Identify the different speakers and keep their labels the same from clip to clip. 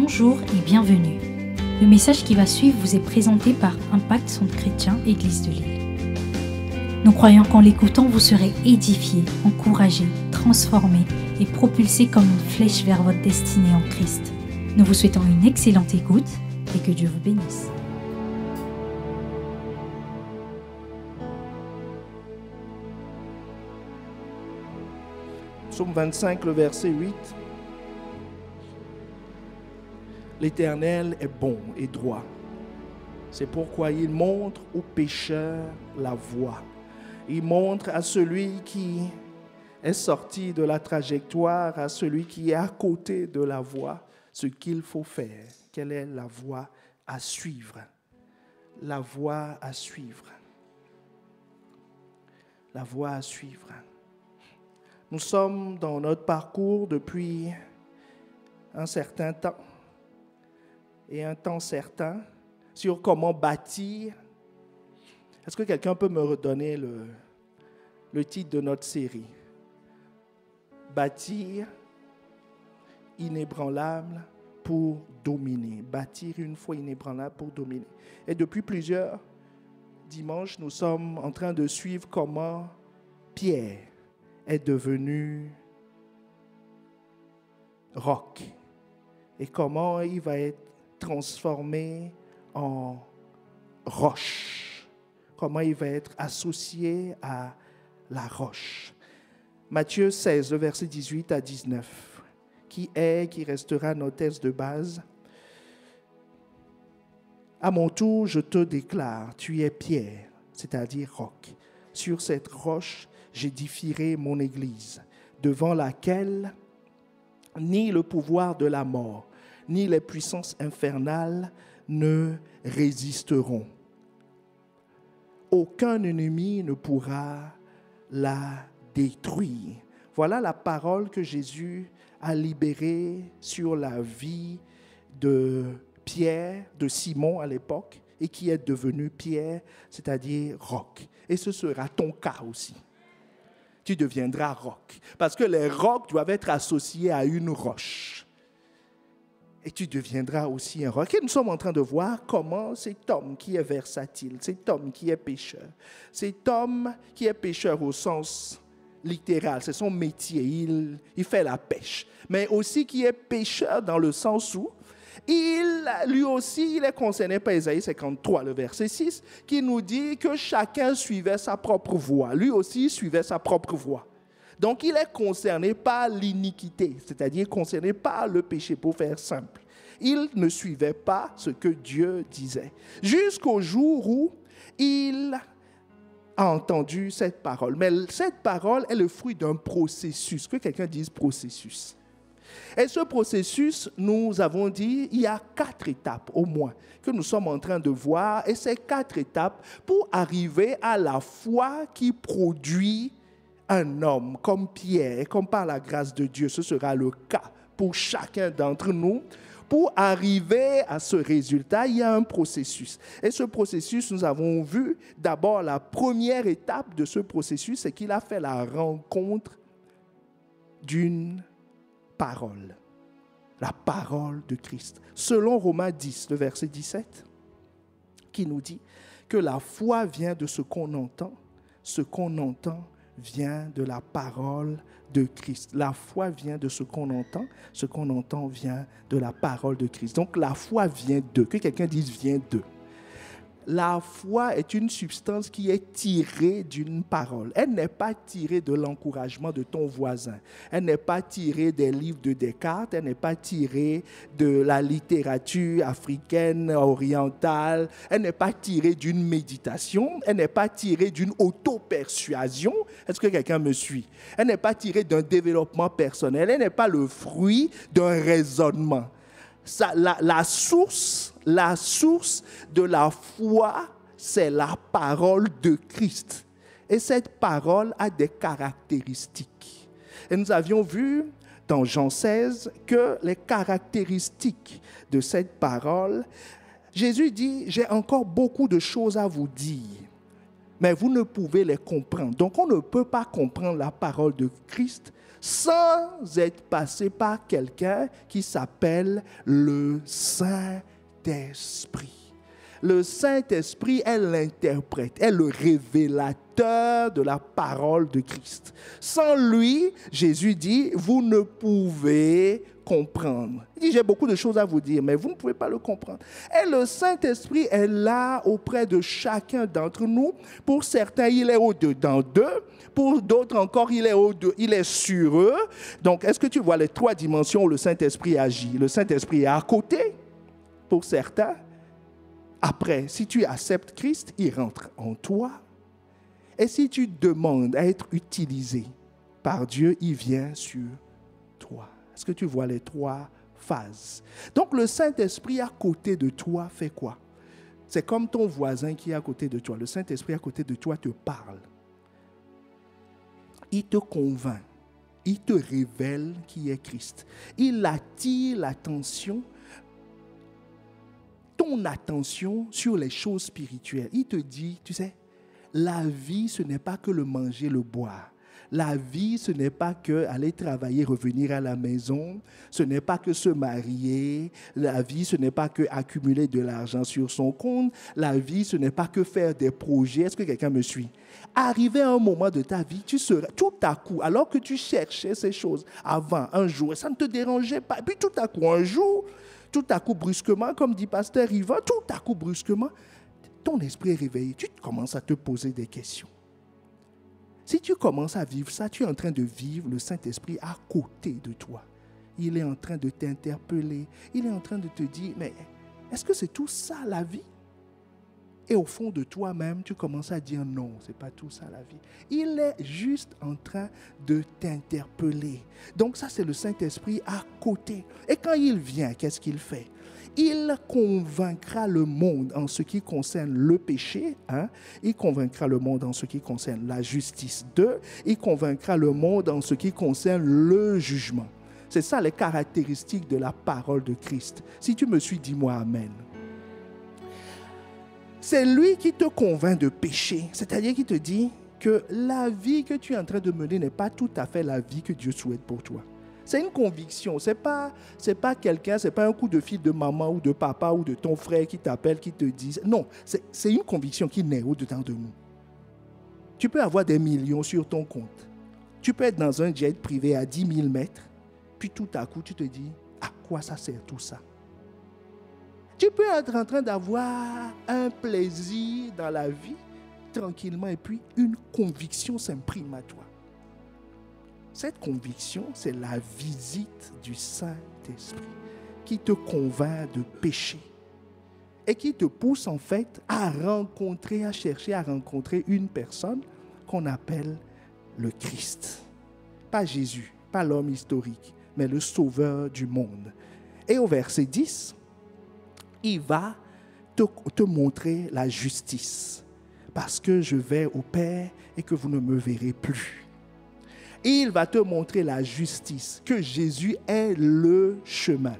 Speaker 1: Bonjour et bienvenue. Le message qui va suivre vous est présenté par Impact Centre Chrétien Église de Lille. Nous croyons qu'en l'écoutant, vous serez édifiés, encouragés, transformés et propulsés comme une flèche vers votre destinée en Christ. Nous vous souhaitons une excellente écoute et que Dieu vous bénisse.
Speaker 2: Psaume 25, le verset 8. L'Éternel est bon et droit. C'est pourquoi il montre aux pécheurs la voie. Il montre à celui qui est sorti de la trajectoire, à celui qui est à côté de la voie, ce qu'il faut faire. Quelle est la voie à suivre? La voie à suivre. La voie à suivre. Nous sommes dans notre parcours depuis un certain temps et un temps certain sur comment bâtir. Est-ce que quelqu'un peut me redonner le titre de notre série? Bâtir inébranlable pour dominer. Bâtir une foi inébranlable pour dominer. Et depuis plusieurs dimanches, nous sommes en train de suivre comment Pierre est devenu roc et comment il va être transformé en roche, comment il va être associé à la roche. Matthieu 16, le verset 18 à 19, qui restera notre texte de base. À mon tour, je te déclare, tu es Pierre, c'est-à-dire roc. Sur cette roche, j'édifierai mon église, devant laquelle ni le pouvoir de la mort, ni les puissances infernales ne résisteront. Aucun ennemi ne pourra la détruire. Voilà la parole que Jésus a libérée sur la vie de Pierre, de Simon à l'époque, et qui est devenu Pierre, c'est-à-dire roc. Et ce sera ton cas aussi. Tu deviendras roc. Parce que les rocs doivent être associés à une roche. Et tu deviendras aussi un roc. Et nous sommes en train de voir comment cet homme qui est versatile, cet homme qui est pécheur, cet homme qui est pécheur au sens littéral, c'est son métier, il fait la pêche, mais aussi qui est pécheur dans le sens où lui aussi, il est concerné par Ésaïe 53, le verset 6, qui nous dit que chacun suivait sa propre voie. Lui aussi suivait sa propre voie. Donc, il est concerné par l'iniquité, c'est-à-dire concerné par le péché, pour faire simple. Il ne suivait pas ce que Dieu disait. Jusqu'au jour où il a entendu cette parole. Mais cette parole est le fruit d'un processus. Que quelqu'un dise processus. Et ce processus, nous avons dit, il y a 4 étapes au moins que nous sommes en train de voir. Et ces 4 étapes pour arriver à la foi qui produit un homme comme Pierre. Et comme par la grâce de Dieu, ce sera le cas pour chacun d'entre nous. Pour arriver à ce résultat, il y a un processus. Et ce processus, nous avons vu d'abord la première étape de ce processus, c'est qu'il a fait la rencontre d'une parole, la parole de Christ. Selon Romains 10, le verset 17, qui nous dit que la foi vient de ce qu'on entend vient de la parole de Christ. La foi vient de ce qu'on entend vient de la parole de Christ. Donc la foi vient de, que quelqu'un dise vient de. La foi est une substance qui est tirée d'une parole. Elle n'est pas tirée de l'encouragement de ton voisin. Elle n'est pas tirée des livres de Descartes. Elle n'est pas tirée de la littérature africaine, orientale. Elle n'est pas tirée d'une méditation. Elle n'est pas tirée d'une auto-persuasion. Est-ce que quelqu'un me suit? Elle n'est pas tirée d'un développement personnel. Elle n'est pas le fruit d'un raisonnement. La source de la foi, c'est la parole de Christ. Et cette parole a des caractéristiques. Et nous avions vu dans Jean 16 que les caractéristiques de cette parole, Jésus dit, j'ai encore beaucoup de choses à vous dire. mais vous ne pouvez les comprendre. Donc, on ne peut pas comprendre la parole de Christ sans être passé par quelqu'un qui s'appelle le Saint-Esprit. Le Saint-Esprit est l'interprète, est le révélateur de la parole de Christ. Sans lui, Jésus dit, vous ne pouvez comprendre. Il dit, j'ai beaucoup de choses à vous dire, mais vous ne pouvez pas le comprendre. Et le Saint-Esprit est là auprès de chacun d'entre nous. Pour certains, il est au-dedans d'eux. Pour d'autres encore, il est sur eux. Donc, est-ce que tu vois les 3 dimensions où le Saint-Esprit agit? Le Saint-Esprit est à côté, pour certains. Après, si tu acceptes Christ, il rentre en toi. Et si tu demandes à être utilisé par Dieu, il vient sur toi. Est-ce que tu vois les 3 phases? Donc, le Saint-Esprit à côté de toi fait quoi? C'est comme ton voisin qui est à côté de toi. Le Saint-Esprit à côté de toi te parle. Il te convainc. Il te révèle qui est Christ. Il attire l'attention, ton attention sur les choses spirituelles. Il te dit, tu sais, la vie, ce n'est pas que le manger, le boire. La vie, ce n'est pas que aller travailler, revenir à la maison. Ce n'est pas que se marier. La vie, ce n'est pas que accumuler de l'argent sur son compte. La vie, ce n'est pas que faire des projets. Est-ce que quelqu'un me suit? Arrivé à un moment de ta vie, tu seras tout à coup, alors que tu cherchais ces choses avant, un jour, et ça ne te dérangeait pas. Et puis tout à coup, un jour, tout à coup, brusquement, comme dit Pasteur Yvan, tout à coup, brusquement, ton esprit est réveillé. Tu commences à te poser des questions. Si tu commences à vivre ça, tu es en train de vivre le Saint-Esprit à côté de toi. Il est en train de t'interpeller. Il est en train de te dire, mais est-ce que c'est tout ça la vie? Et au fond de toi-même, tu commences à dire non, ce n'est pas tout ça la vie. Il est juste en train de t'interpeller. Donc ça, c'est le Saint-Esprit à côté. Et quand il vient, qu'est-ce qu'il fait? Il convaincra le monde en ce qui concerne le péché. Il convaincra le monde en ce qui concerne la justice. 2, il convaincra le monde en ce qui concerne le jugement. C'est ça les caractéristiques de la parole de Christ. Si tu me suis, dis-moi Amen. C'est lui qui te convainc de péché. C'est-à-dire qu'il te dit que la vie que tu es en train de mener n'est pas tout à fait la vie que Dieu souhaite pour toi. C'est une conviction. C'est pas quelqu'un, c'est pas un coup de fil de maman ou de papa ou de ton frère qui t'appelle, qui te dit. Non, c'est une conviction qui naît au-dedans de nous. Tu peux avoir des millions sur ton compte. Tu peux être dans un jet privé à 10 000 mètres. Puis tout à coup, tu te dis, à quoi ça sert tout ça? Tu peux être en train d'avoir un plaisir dans la vie, tranquillement, et puis une conviction s'imprime à toi. Cette conviction, c'est la visite du Saint-Esprit qui te convainc de péché et qui te pousse en fait à chercher à rencontrer une personne qu'on appelle le Christ. Pas Jésus, pas l'homme historique, mais le sauveur du monde. Et au verset 10, il va te montrer la justice. Parce que je vais au Père et que vous ne me verrez plus. Et il va te montrer la justice, que Jésus est le chemin.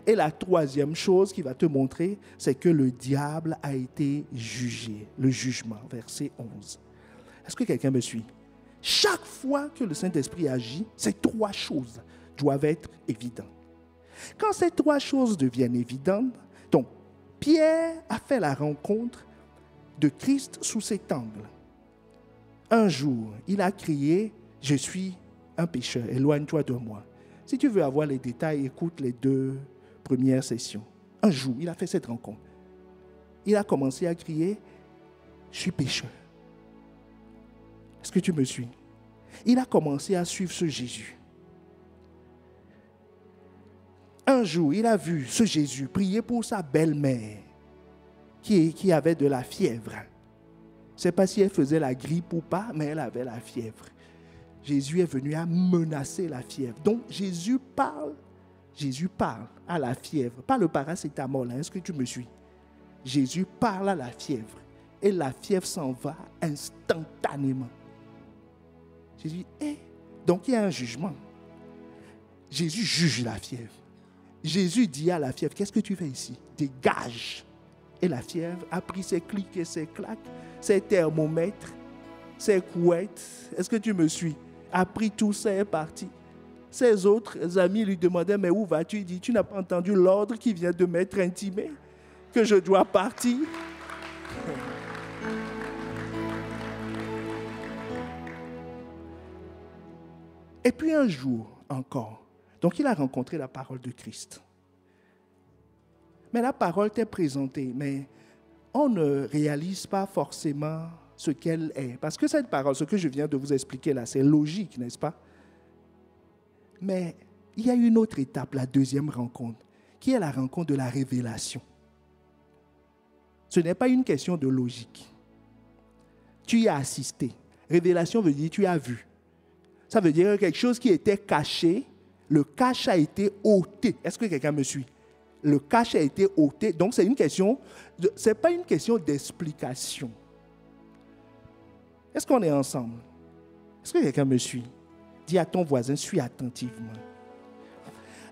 Speaker 2: Et la 3e chose qu'il va te montrer, c'est que le diable a été jugé. Le jugement, verset 11. Est-ce que quelqu'un me suit? Chaque fois que le Saint-Esprit agit, ces 3 choses doivent être évidentes. Quand ces 3 choses deviennent évidentes, donc Pierre a fait la rencontre de Christ sous cet angle. Un jour, il a crié, « Je suis un pécheur, éloigne-toi de moi. » Si tu veux avoir les détails, écoute les 2 premières sessions. Un jour, il a fait cette rencontre. Il a commencé à crier, « Je suis pécheur. » Est-ce que tu me suis? Il a commencé à suivre ce Jésus. Un jour, il a vu ce Jésus prier pour sa belle-mère qui avait de la fièvre. Je ne sais pas si elle faisait la grippe ou pas, mais elle avait la fièvre. Jésus est venu à menacer la fièvre. Donc, Jésus parle à la fièvre. Pas le paracétamol, est-ce que tu me suis? Jésus parle à la fièvre. Et la fièvre s'en va instantanément. Jésus, donc il y a un jugement. Jésus juge la fièvre. Jésus dit à la fièvre, qu'est-ce que tu fais ici? Dégage. et la fièvre, a pris ses clics et ses claques, ses thermomètres, ses couettes. Est-ce que tu me suis? A pris tout ça et est parti. Ses autres amis lui demandaient, mais où vas-tu? Il dit, tu n'as pas entendu l'ordre qui vient de m'être intimé, que je dois partir? Et puis un jour encore, donc il a rencontré la parole de Christ. Mais la parole t'est présentée, mais on ne réalise pas forcément ce qu'elle est. Parce que cette parole, ce que je viens de vous expliquer là, c'est logique, n'est-ce pas? Mais il y a une autre étape, la deuxième rencontre, qui est la rencontre de la révélation. Ce n'est pas une question de logique. Tu y as assisté. Révélation veut dire tu as vu. Ça veut dire quelque chose qui était caché, le cache a été ôté. Est-ce que quelqu'un me suit? Le cache a été ôté. Donc, c'est pas une question d'explication. Est-ce qu'on est ensemble? Est-ce que quelqu'un me suit? Dis à ton voisin, suis attentivement.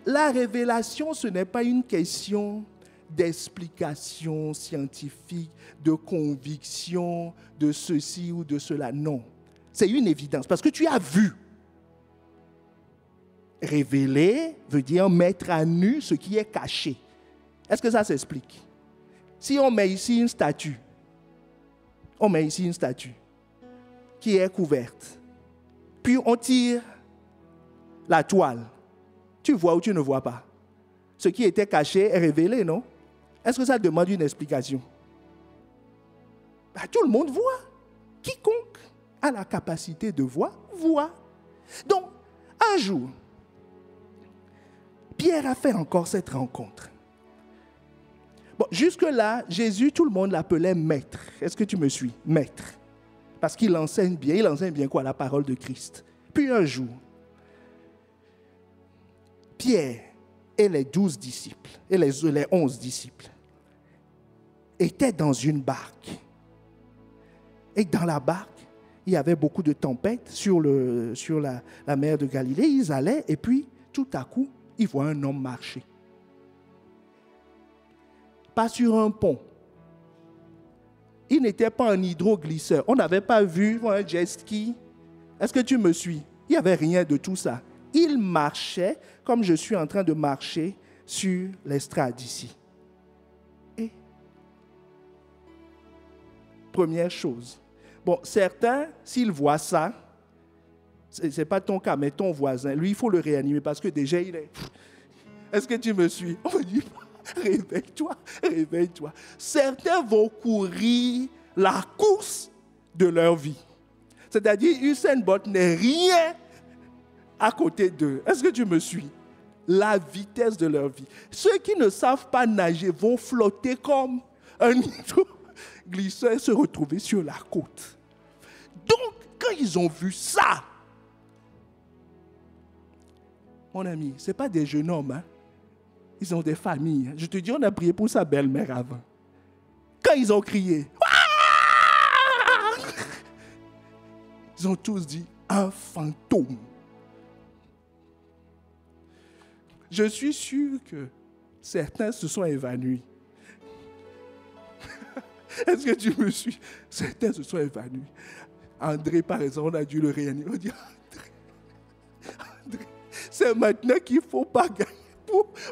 Speaker 2: La révélation, ce n'est pas une question d'explication scientifique, de conviction, de ceci ou de cela. Non. C'est une évidence parce que tu as vu. Révéler veut dire mettre à nu ce qui est caché. Est-ce que ça s'explique? Si on met ici une statue, qui est couverte, puis on tire la toile, tu vois ou tu ne vois pas? Ce qui était caché est révélé, non? Est-ce que ça demande une explication? Tout le monde voit. Quiconque a la capacité de voir, voit. Donc, un jour, Pierre a fait encore cette rencontre. Bon, jusque-là, Jésus, tout le monde l'appelait maître. Est-ce que tu me suis? Maître. Parce qu'il enseigne bien. Il enseigne bien quoi? La parole de Christ. Puis un jour, Pierre et les 12 disciples, et les 11 disciples, étaient dans une barque. Et dans la barque, il y avait beaucoup de tempêtes sur la mer de Galilée. Ils allaient et puis, tout à coup, ils voient un homme marcher. Pas sur un pont. Il n'était pas un hydroglisseur. On n'avait pas vu un jet ski. Est-ce que tu me suis? Il n'y avait rien de tout ça. Il marchait comme je suis en train de marcher sur l'estrade ici. Et première chose. Bon, certains, s'ils voient ça, ce n'est pas ton cas, mais ton voisin, lui, il faut le réanimer parce que déjà, il est... Est-ce que tu me suis? On me dit, réveille-toi, réveille-toi. Certains vont courir la course de leur vie. C'est-à-dire, Usain Bolt n'est rien à côté d'eux. Est-ce que tu me suis? La vitesse de leur vie. Ceux qui ne savent pas nager vont flotter comme un glisseur et se retrouver sur la côte. Donc, quand ils ont vu ça, mon ami, ce n'est pas des jeunes hommes, hein? Ils ont des familles. Je te dis, on a prié pour sa belle-mère avant. Quand ils ont crié, ils ont tous dit, un fantôme. Je suis sûr que certains se sont évanouis. Est-ce que tu me suis? Certains se sont évanouis. André, par exemple, on a dû le réanimer. On dit, André, c'est maintenant qu'il ne faut pas gagner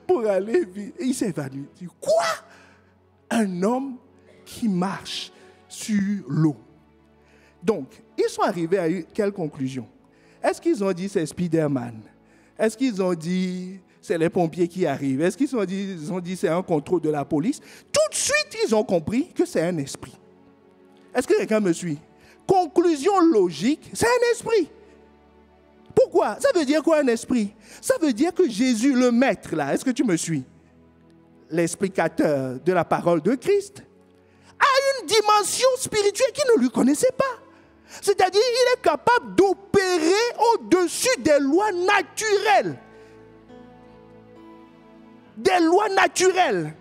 Speaker 2: pour aller vite. Et il s'est évanoui. Il dit, quoi? Un homme qui marche sur l'eau. Donc, ils sont arrivés à quelle conclusion? Est-ce qu'ils ont dit c'est Spider-Man? Est-ce qu'ils ont dit c'est les pompiers qui arrivent? Est-ce qu'ils ont dit c'est un contrôle de la police? Tout de suite, ils ont compris que c'est un esprit. Est-ce que quelqu'un me suit? Conclusion logique, c'est un esprit. Pourquoi? Ça veut dire quoi un esprit? Ça veut dire que Jésus, le maître, là, est-ce que tu me suis? L'explicateur de la parole de Christ, a une dimension spirituelle qu'il ne lui connaissait pas. C'est-à-dire, il est capable d'opérer au-dessus des lois naturelles. Des lois naturelles.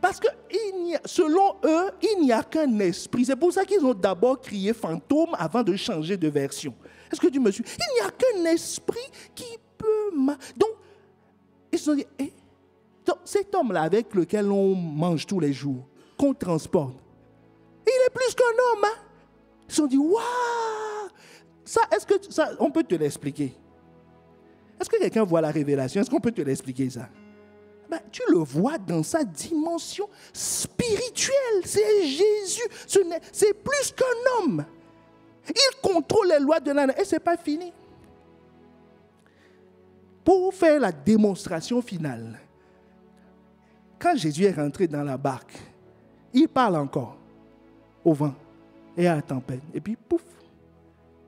Speaker 2: Parce que selon eux, il n'y a qu'un esprit. C'est pour ça qu'ils ont d'abord crié fantôme avant de changer de version. Est-ce que tu me suis? Il n'y a qu'un esprit qui peut Donc, ils se sont dit, donc, cet homme-là avec lequel on mange tous les jours, qu'on transporte, il est plus qu'un homme. Hein? Ils se sont dit, waouh! Ça, est-ce que ça, on peut te l'expliquer? Est-ce que quelqu'un voit la révélation? Est-ce qu'on peut te l'expliquer ça? Ben, tu le vois dans sa dimension spirituelle. C'est Jésus. C'est plus qu'un homme. Il contrôle les lois de la... Et ce n'est pas fini. Pour faire la démonstration finale, quand Jésus est rentré dans la barque, il parle encore au vent et à la tempête. Et puis, pouf,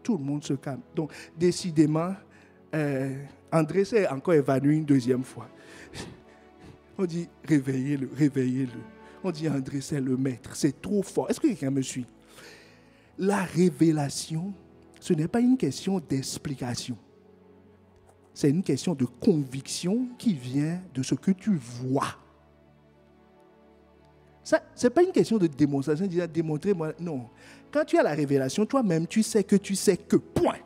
Speaker 2: tout le monde se calme. Donc, décidément, André s'est encore évanoui une deuxième fois. On dit, réveillez-le, réveillez-le. On dit, André, c'est le maître, c'est trop fort. Est-ce que quelqu'un me suit? La révélation, ce n'est pas une question d'explication. C'est une question de conviction qui vient de ce que tu vois. Ce n'est pas une question de démonstration, de dire, démontrez-moi. Non. Quand tu as la révélation, toi-même, tu sais que, point.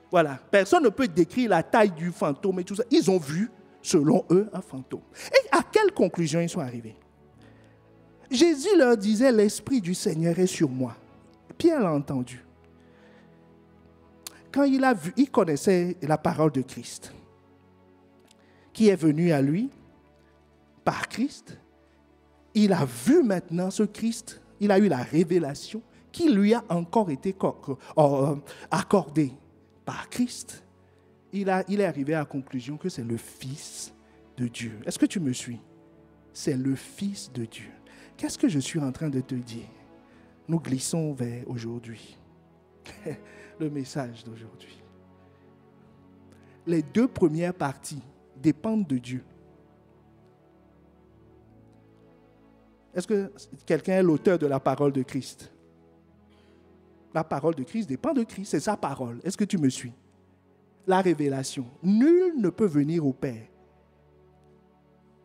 Speaker 2: Voilà. Personne ne peut décrire la taille du fantôme et tout ça. Ils ont vu, selon eux, un fantôme. Et à quelle conclusion ils sont arrivés? Jésus leur disait, l'Esprit du Seigneur est sur moi. Pierre l'a entendu. Quand il a vu, il connaissait la parole de Christ, qui est venue à lui par Christ. Il a vu maintenant ce Christ, il a eu la révélation qui lui a encore été accordée par Christ. Il est arrivé à la conclusion que c'est le Fils de Dieu. Est-ce que tu me suis? C'est le Fils de Dieu. Qu'est-ce que je suis en train de te dire? Nous glissons vers aujourd'hui. Le message d'aujourd'hui. Les deux premières parties dépendent de Dieu. Est-ce que quelqu'un est l'auteur de la parole de Christ? La parole de Christ dépend de Christ, c'est sa parole. Est-ce que tu me suis? La révélation. Nul ne peut venir au Père.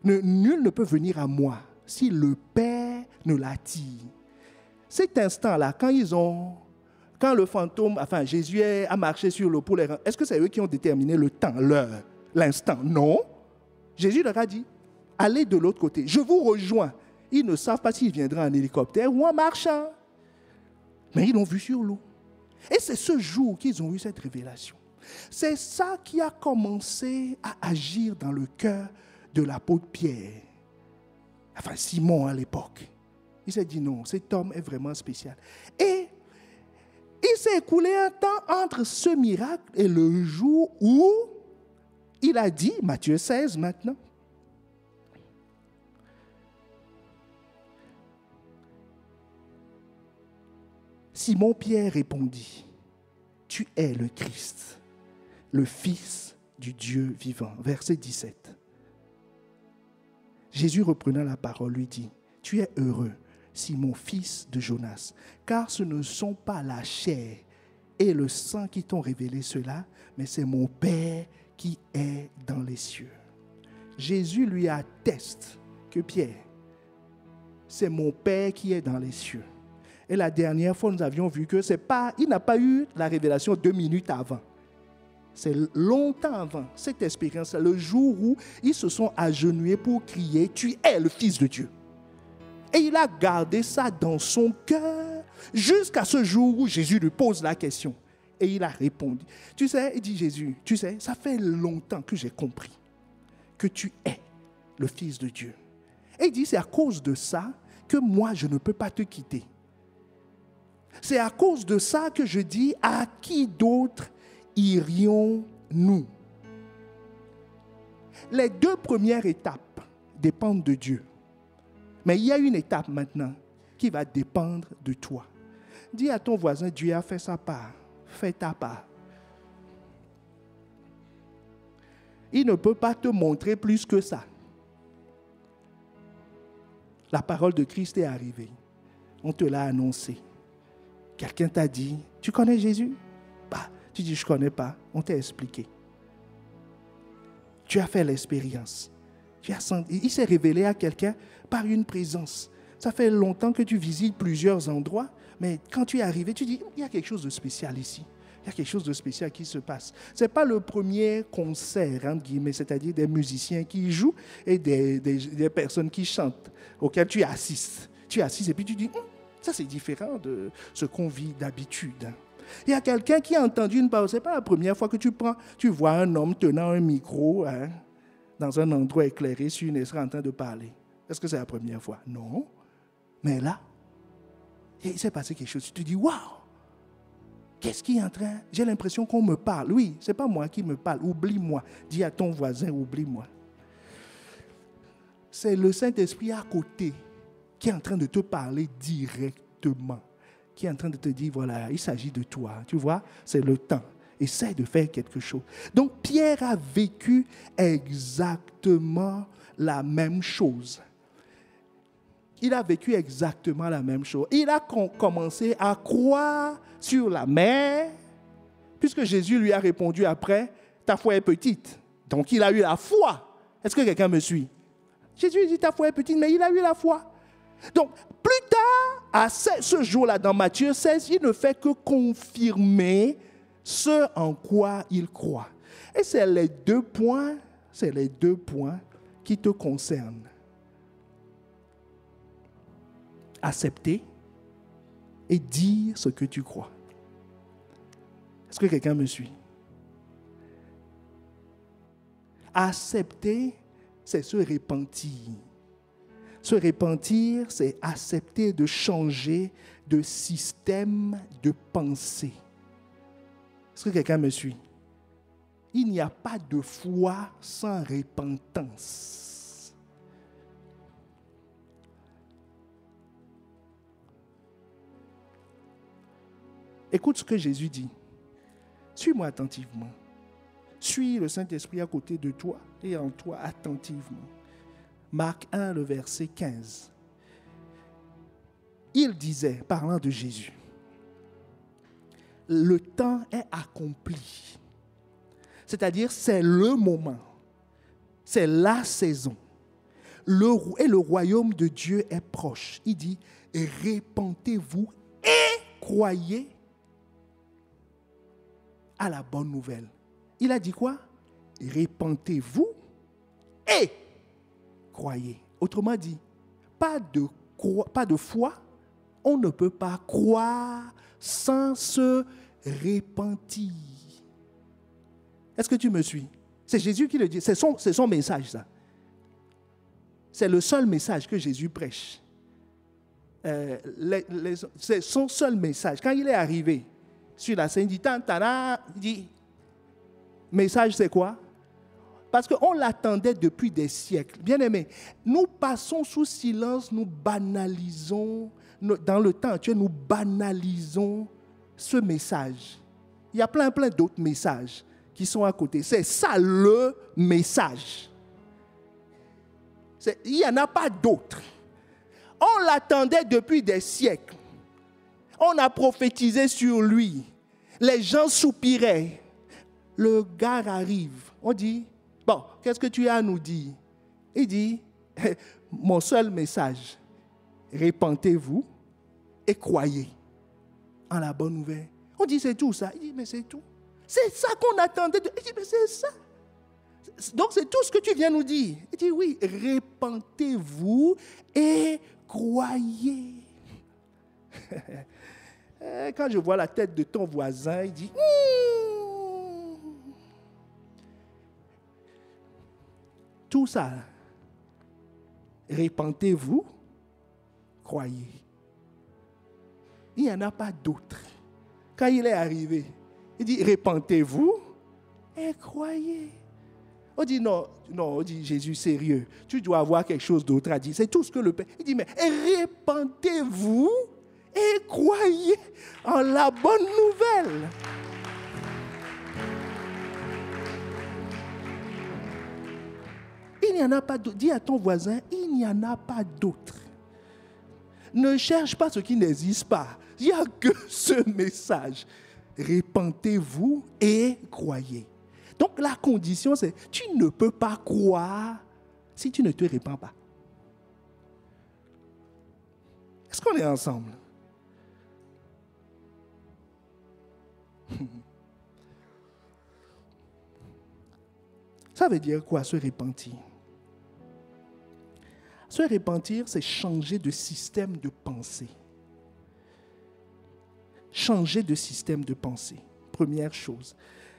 Speaker 2: Nul ne peut venir à moi si le Père ne l'attire. Cet instant-là, quand le fantôme, enfin Jésus a marché sur l'eau pour les rendre, est-ce que c'est eux qui ont déterminé le temps, l'heure, l'instant? Non. Jésus leur a dit, allez de l'autre côté, je vous rejoins. Ils ne savent pas s'il viendra en hélicoptère ou en marchant. Mais ils l'ont vu sur l'eau. Et c'est ce jour qu'ils ont eu cette révélation. C'est ça qui a commencé à agir dans le cœur de l'apôtre Pierre. Enfin, Simon à l'époque. Il s'est dit non, cet homme est vraiment spécial. Et il s'est écoulé un temps entre ce miracle et le jour où il a dit, Matthieu 16 maintenant, Simon-Pierre répondit, tu es le Christ, le Fils du Dieu vivant. Verset 17. Jésus reprenant la parole lui dit, tu es heureux, Simon, fils de Jonas, car ce ne sont pas la chair et le sang qui t'ont révélé cela, mais c'est mon Père qui est dans les cieux. Jésus lui atteste que Pierre, c'est mon Père qui est dans les cieux. Et la dernière fois, nous avions vu que il n'a pas eu la révélation 2 minutes avant. C'est longtemps avant cette expérience, le jour où ils se sont agenouillés pour crier, tu es le Fils de Dieu. Et il a gardé ça dans son cœur jusqu'à ce jour où Jésus lui pose la question. Et il a répondu. Tu sais, il dit Jésus, tu sais, ça fait longtemps que j'ai compris que tu es le Fils de Dieu. Et il dit, c'est à cause de ça que moi, je ne peux pas te quitter. C'est à cause de ça que je dis, à qui d'autre irions-nous? Les 2 premières étapes dépendent de Dieu. Mais il y a une étape maintenant qui va dépendre de toi. Dis à ton voisin, Dieu a fait sa part. Fais ta part. Il ne peut pas te montrer plus que ça. La parole de Christ est arrivée. On te l'a annoncé. Quelqu'un t'a dit, tu connais Jésus? Bah, tu dis, je ne connais pas. On t'a expliqué. Tu as fait l'expérience. Il s'est révélé à quelqu'un par une présence. Ça fait longtemps que tu visites plusieurs endroits, mais quand tu es arrivé, tu dis, il y a quelque chose de spécial ici. Il y a quelque chose de spécial qui se passe. Ce n'est pas le premier concert, entre guillemets, c'est-à-dire des musiciens qui jouent et des personnes qui chantent, auxquelles tu assistes. Tu assistes et puis tu dis, ça c'est différent de ce qu'on vit d'habitude. Il y a quelqu'un qui a entendu une parole. Ce n'est pas la première fois que tu vois un homme tenant un micro dans un endroit éclairé sur une estrade en train de parler. Est-ce que c'est la première fois? Non. Mais là, il s'est passé quelque chose. Tu te dis, waouh! Qu'est-ce qui est en train? J'ai l'impression qu'on me parle. Oui, ce n'est pas moi qui me parle. Oublie-moi. Dis à ton voisin, oublie-moi. C'est le Saint-Esprit à côté qui est en train de te parler directement. Qui est en train de te dire, voilà, il s'agit de toi. Tu vois, c'est le temps. Essaie de faire quelque chose. Donc, Pierre a vécu exactement la même chose. Il a vécu exactement la même chose. Il a commencé à croire sur la mer, puisque Jésus lui a répondu après, ta foi est petite. Donc il a eu la foi. Est-ce que quelqu'un me suit? Jésus dit, ta foi est petite, mais il a eu la foi. Donc plus tard, à ce jour-là dans Matthieu 16, il ne fait que confirmer ce en quoi il croit. Et c'est les deux points qui te concernent. Accepter et dire ce que tu crois. Est-ce que quelqu'un me suit? Accepter, c'est se repentir. Se repentir, c'est accepter de changer de système de pensée. Est-ce que quelqu'un me suit? Il n'y a pas de foi sans repentance. Écoute ce que Jésus dit. Suis-moi attentivement. Suis le Saint-Esprit à côté de toi et en toi attentivement. Marc 1, le verset 15. Il disait, parlant de Jésus, le temps est accompli. C'est-à-dire, c'est le moment. C'est la saison. Et le royaume de Dieu est proche. Il dit, répentez-vous et croyez à la bonne nouvelle. Il a dit quoi? Répentez-vous et croyez. Autrement dit, pas de foi, on ne peut pas croire sans se repentir. Est-ce que tu me suis? C'est Jésus qui le dit, c'est son message ça. C'est le seul message que Jésus prêche. C'est son seul message. Quand il est arrivé sur la scène, il dit, message c'est quoi? Parce qu'on l'attendait depuis des siècles. Bien-aimés, nous passons sous silence, nous banalisons, dans le temps actuel, nous banalisons ce message. Il y a plein d'autres messages qui sont à côté. C'est ça le message. Il n'y en a pas d'autres. On l'attendait depuis des siècles. On a prophétisé sur lui. Les gens soupiraient. Le gars arrive. On dit, bon, qu'est-ce que tu as à nous dire? Il dit, mon seul message, répentez-vous et croyez en la bonne nouvelle. On dit, c'est tout ça. Il dit, mais c'est tout. C'est ça qu'on attendait. Il dit, mais c'est ça. Donc, c'est tout ce que tu viens nous dire. Il dit, oui, répentez-vous et croyez. Quand je vois la tête de ton voisin, il dit, tout ça, répentez-vous, croyez. Il n'y en a pas d'autre. Quand il est arrivé, il dit, répentez-vous et croyez. On dit, non, on dit, Jésus, sérieux, tu dois avoir quelque chose d'autre à dire. C'est tout ce que le Père... Il dit, mais répentez-vous et croyez en la bonne nouvelle. Il n'y en a pas d'autre. Dis à ton voisin, il n'y en a pas d'autre. Ne cherche pas ce qui n'existe pas. Il n'y a que ce message. Répentez-vous et croyez. Donc la condition, c'est tu ne peux pas croire si tu ne te répands pas. Est-ce qu'on est ensemble? Ça veut dire quoi, se repentir? Se repentir, c'est changer de système de pensée. Changer de système de pensée. Première chose.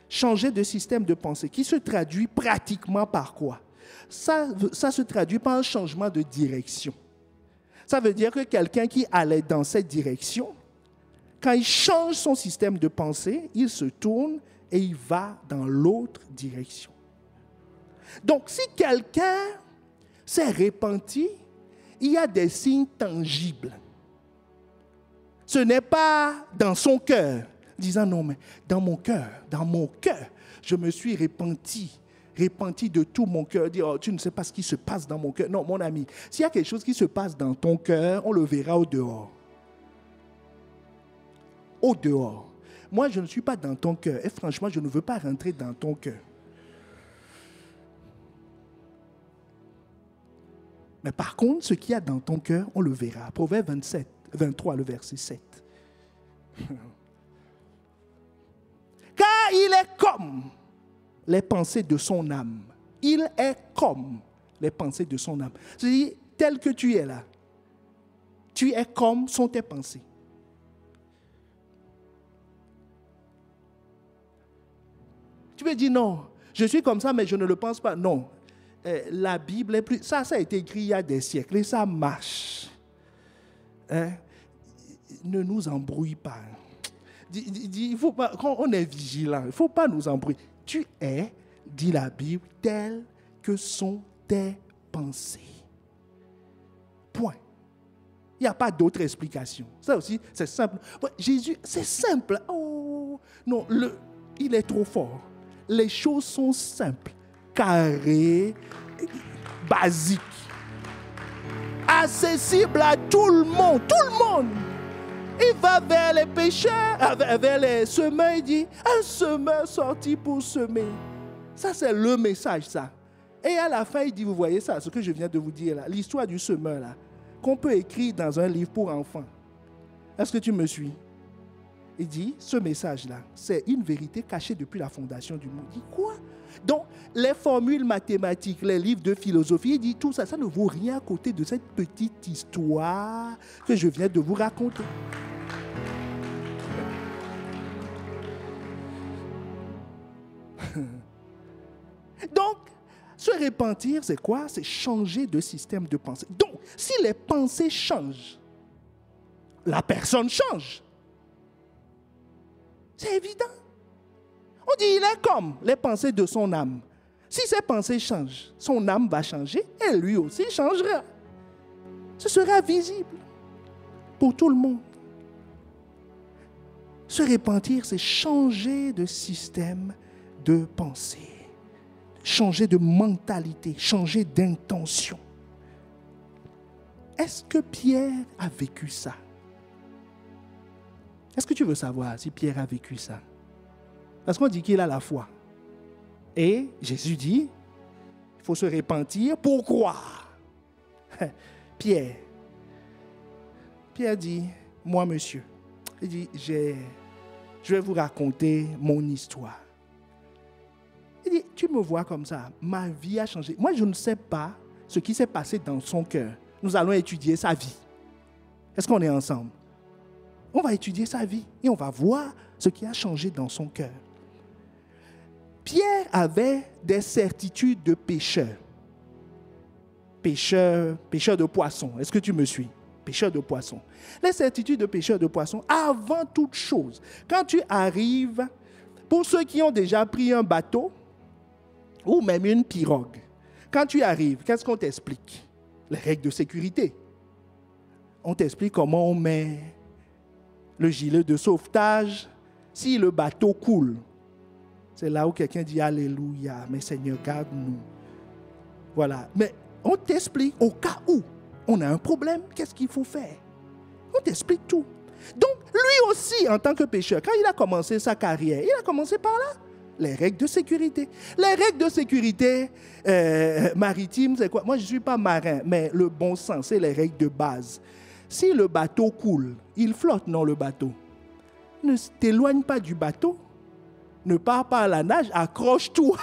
Speaker 2: Changer de système de pensée qui se traduit pratiquement par quoi? Ça se traduit par un changement de direction. Ça veut dire que quelqu'un qui allait dans cette direction, quand il change son système de pensée, il se tourne et il va dans l'autre direction. Donc, si quelqu'un s'est repenti, il y a des signes tangibles. Ce n'est pas dans son cœur, disant non, mais dans mon cœur, je me suis repenti de tout mon cœur. Dire, oh, tu ne sais pas ce qui se passe dans mon cœur. Non, mon ami, s'il y a quelque chose qui se passe dans ton cœur, on le verra au dehors. Au dehors. Moi, je ne suis pas dans ton cœur. Et franchement, je ne veux pas rentrer dans ton cœur. Mais par contre, ce qu'il y a dans ton cœur, on le verra. Proverbe 23, le verset 7. Car il est comme les pensées de son âme. Il est comme les pensées de son âme. C'est-à-dire, tel que tu es là, tu es comme sont tes pensées. Tu peux dire non, je suis comme ça, mais je ne le pense pas. Non. La Bible est plus... Ça a été écrit il y a des siècles et ça marche. Ne nous embrouille pas. Il faut pas, quand on est vigilant, il ne faut pas nous embrouiller. Tu es, dit la Bible, tel que sont tes pensées. Point. Il n'y a pas d'autre explication. Ça aussi, c'est simple. Jésus, c'est simple. Oh, non, il est trop fort. Les choses sont simples, carrées, basiques, accessibles à tout le monde. Tout le monde. Il va vers les pécheurs, vers les semeurs, il dit, un semeur sorti pour semer. Ça, c'est le message, ça. Et à la fin, il dit, vous voyez ça, ce que je viens de vous dire là, l'histoire du semeur là, qu'on peut écrire dans un livre pour enfants. Est-ce que tu me suis? Il dit, ce message-là, c'est une vérité cachée depuis la fondation du monde. Il dit, quoi? Donc, les formules mathématiques, les livres de philosophie, il dit, tout ça, ça ne vaut rien à côté de cette petite histoire que je viens de vous raconter. Donc, se repentir, c'est quoi? C'est changer de système de pensée. Donc, si les pensées changent, la personne change. C'est évident. On dit, il est comme les pensées de son âme. Si ses pensées changent, son âme va changer et lui aussi changera. Ce sera visible pour tout le monde. Se repentir, c'est changer de système de pensée, changer de mentalité, changer d'intention. Est-ce que Pierre a vécu ça? Est-ce que tu veux savoir si Pierre a vécu ça? Parce qu'on dit qu'il a la foi. Et Jésus dit, il faut se repentir pour croire. Pierre dit, moi monsieur, il dit, je vais vous raconter mon histoire. Il dit, tu me vois comme ça, ma vie a changé. Moi, je ne sais pas ce qui s'est passé dans son cœur. Nous allons étudier sa vie. Est-ce qu'on est ensemble? On va étudier sa vie et on va voir ce qui a changé dans son cœur. Pierre avait des certitudes de pécheur. Pécheur de poisson. Est-ce que tu me suis? Pêcheur de poisson. Les certitudes de pêcheur de poisson, avant toute chose, quand tu arrives, pour ceux qui ont déjà pris un bateau ou même une pirogue, quand tu arrives, qu'est-ce qu'on t'explique? Les règles de sécurité. On t'explique comment on met le gilet de sauvetage. Si le bateau coule, c'est là où quelqu'un dit Alléluia, mais Seigneur, garde-nous. Voilà. Mais on t'explique au cas où on a un problème, qu'est-ce qu'il faut faire? On t'explique tout. Donc, lui aussi, en tant que pécheur, quand il a commencé sa carrière, il a commencé par là. Les règles de sécurité. Les règles de sécurité maritime, c'est quoi? Moi, je ne suis pas marin, mais le bon sens, c'est les règles de base. Si le bateau coule, il flotte, non, le bateau. Ne t'éloigne pas du bateau. Ne pars pas à la nage, accroche-toi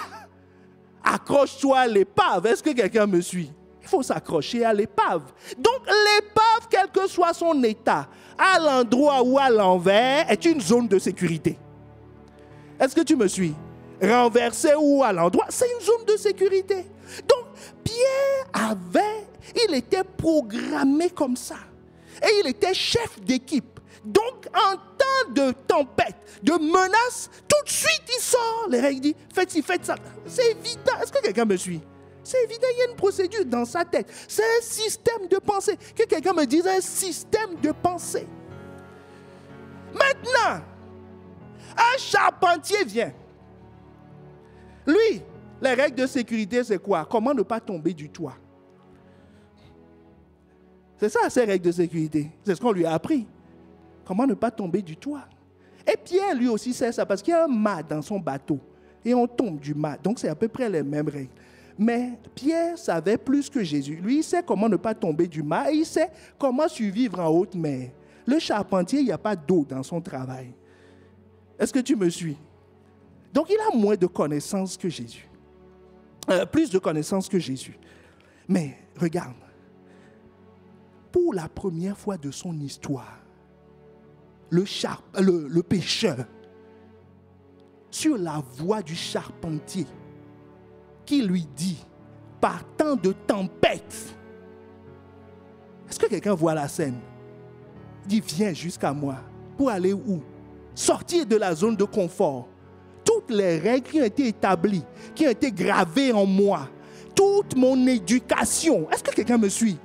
Speaker 2: accroche-toi à l'épave. Est-ce que quelqu'un me suit? Il faut s'accrocher à l'épave. Donc l'épave, quel que soit son état, à l'endroit ou à l'envers, est une zone de sécurité. Est-ce que tu me suis? Renversé ou à l'endroit, c'est une zone de sécurité. Donc Pierre il était programmé comme ça. Et il était chef d'équipe. Donc en temps de tempête, de menace, tout de suite il sort. Les règles disent, faites ci, faites ça. C'est évident. Est-ce que quelqu'un me suit? C'est évident, il y a une procédure dans sa tête. C'est un système de pensée. Que quelqu'un me dise un système de pensée. Maintenant, un charpentier vient. Lui, les règles de sécurité, c'est quoi? Comment ne pas tomber du toit? C'est ça, ces règles de sécurité. C'est ce qu'on lui a appris. Comment ne pas tomber du toit? Et Pierre, lui aussi, sait ça parce qu'il y a un mât dans son bateau. Et on tombe du mât. Donc, c'est à peu près les mêmes règles. Mais Pierre savait plus que Jésus. Lui, il sait comment ne pas tomber du mât et il sait comment survivre en haute mer. Le charpentier, il n'y a pas d'eau dans son travail. Est-ce que tu me suis? Donc, il a moins de connaissances que Jésus. Plus de connaissances que Jésus. Mais, regarde. Pour la première fois de son histoire, le pécheur, sur la voie du charpentier, qui lui dit, par temps de tempête, est-ce que quelqu'un voit la scène? Il dit, viens jusqu'à moi. Pour aller où? Sortir de la zone de confort. Toutes les règles qui ont été établies, qui ont été gravées en moi, toute mon éducation, est-ce que quelqu'un me suit?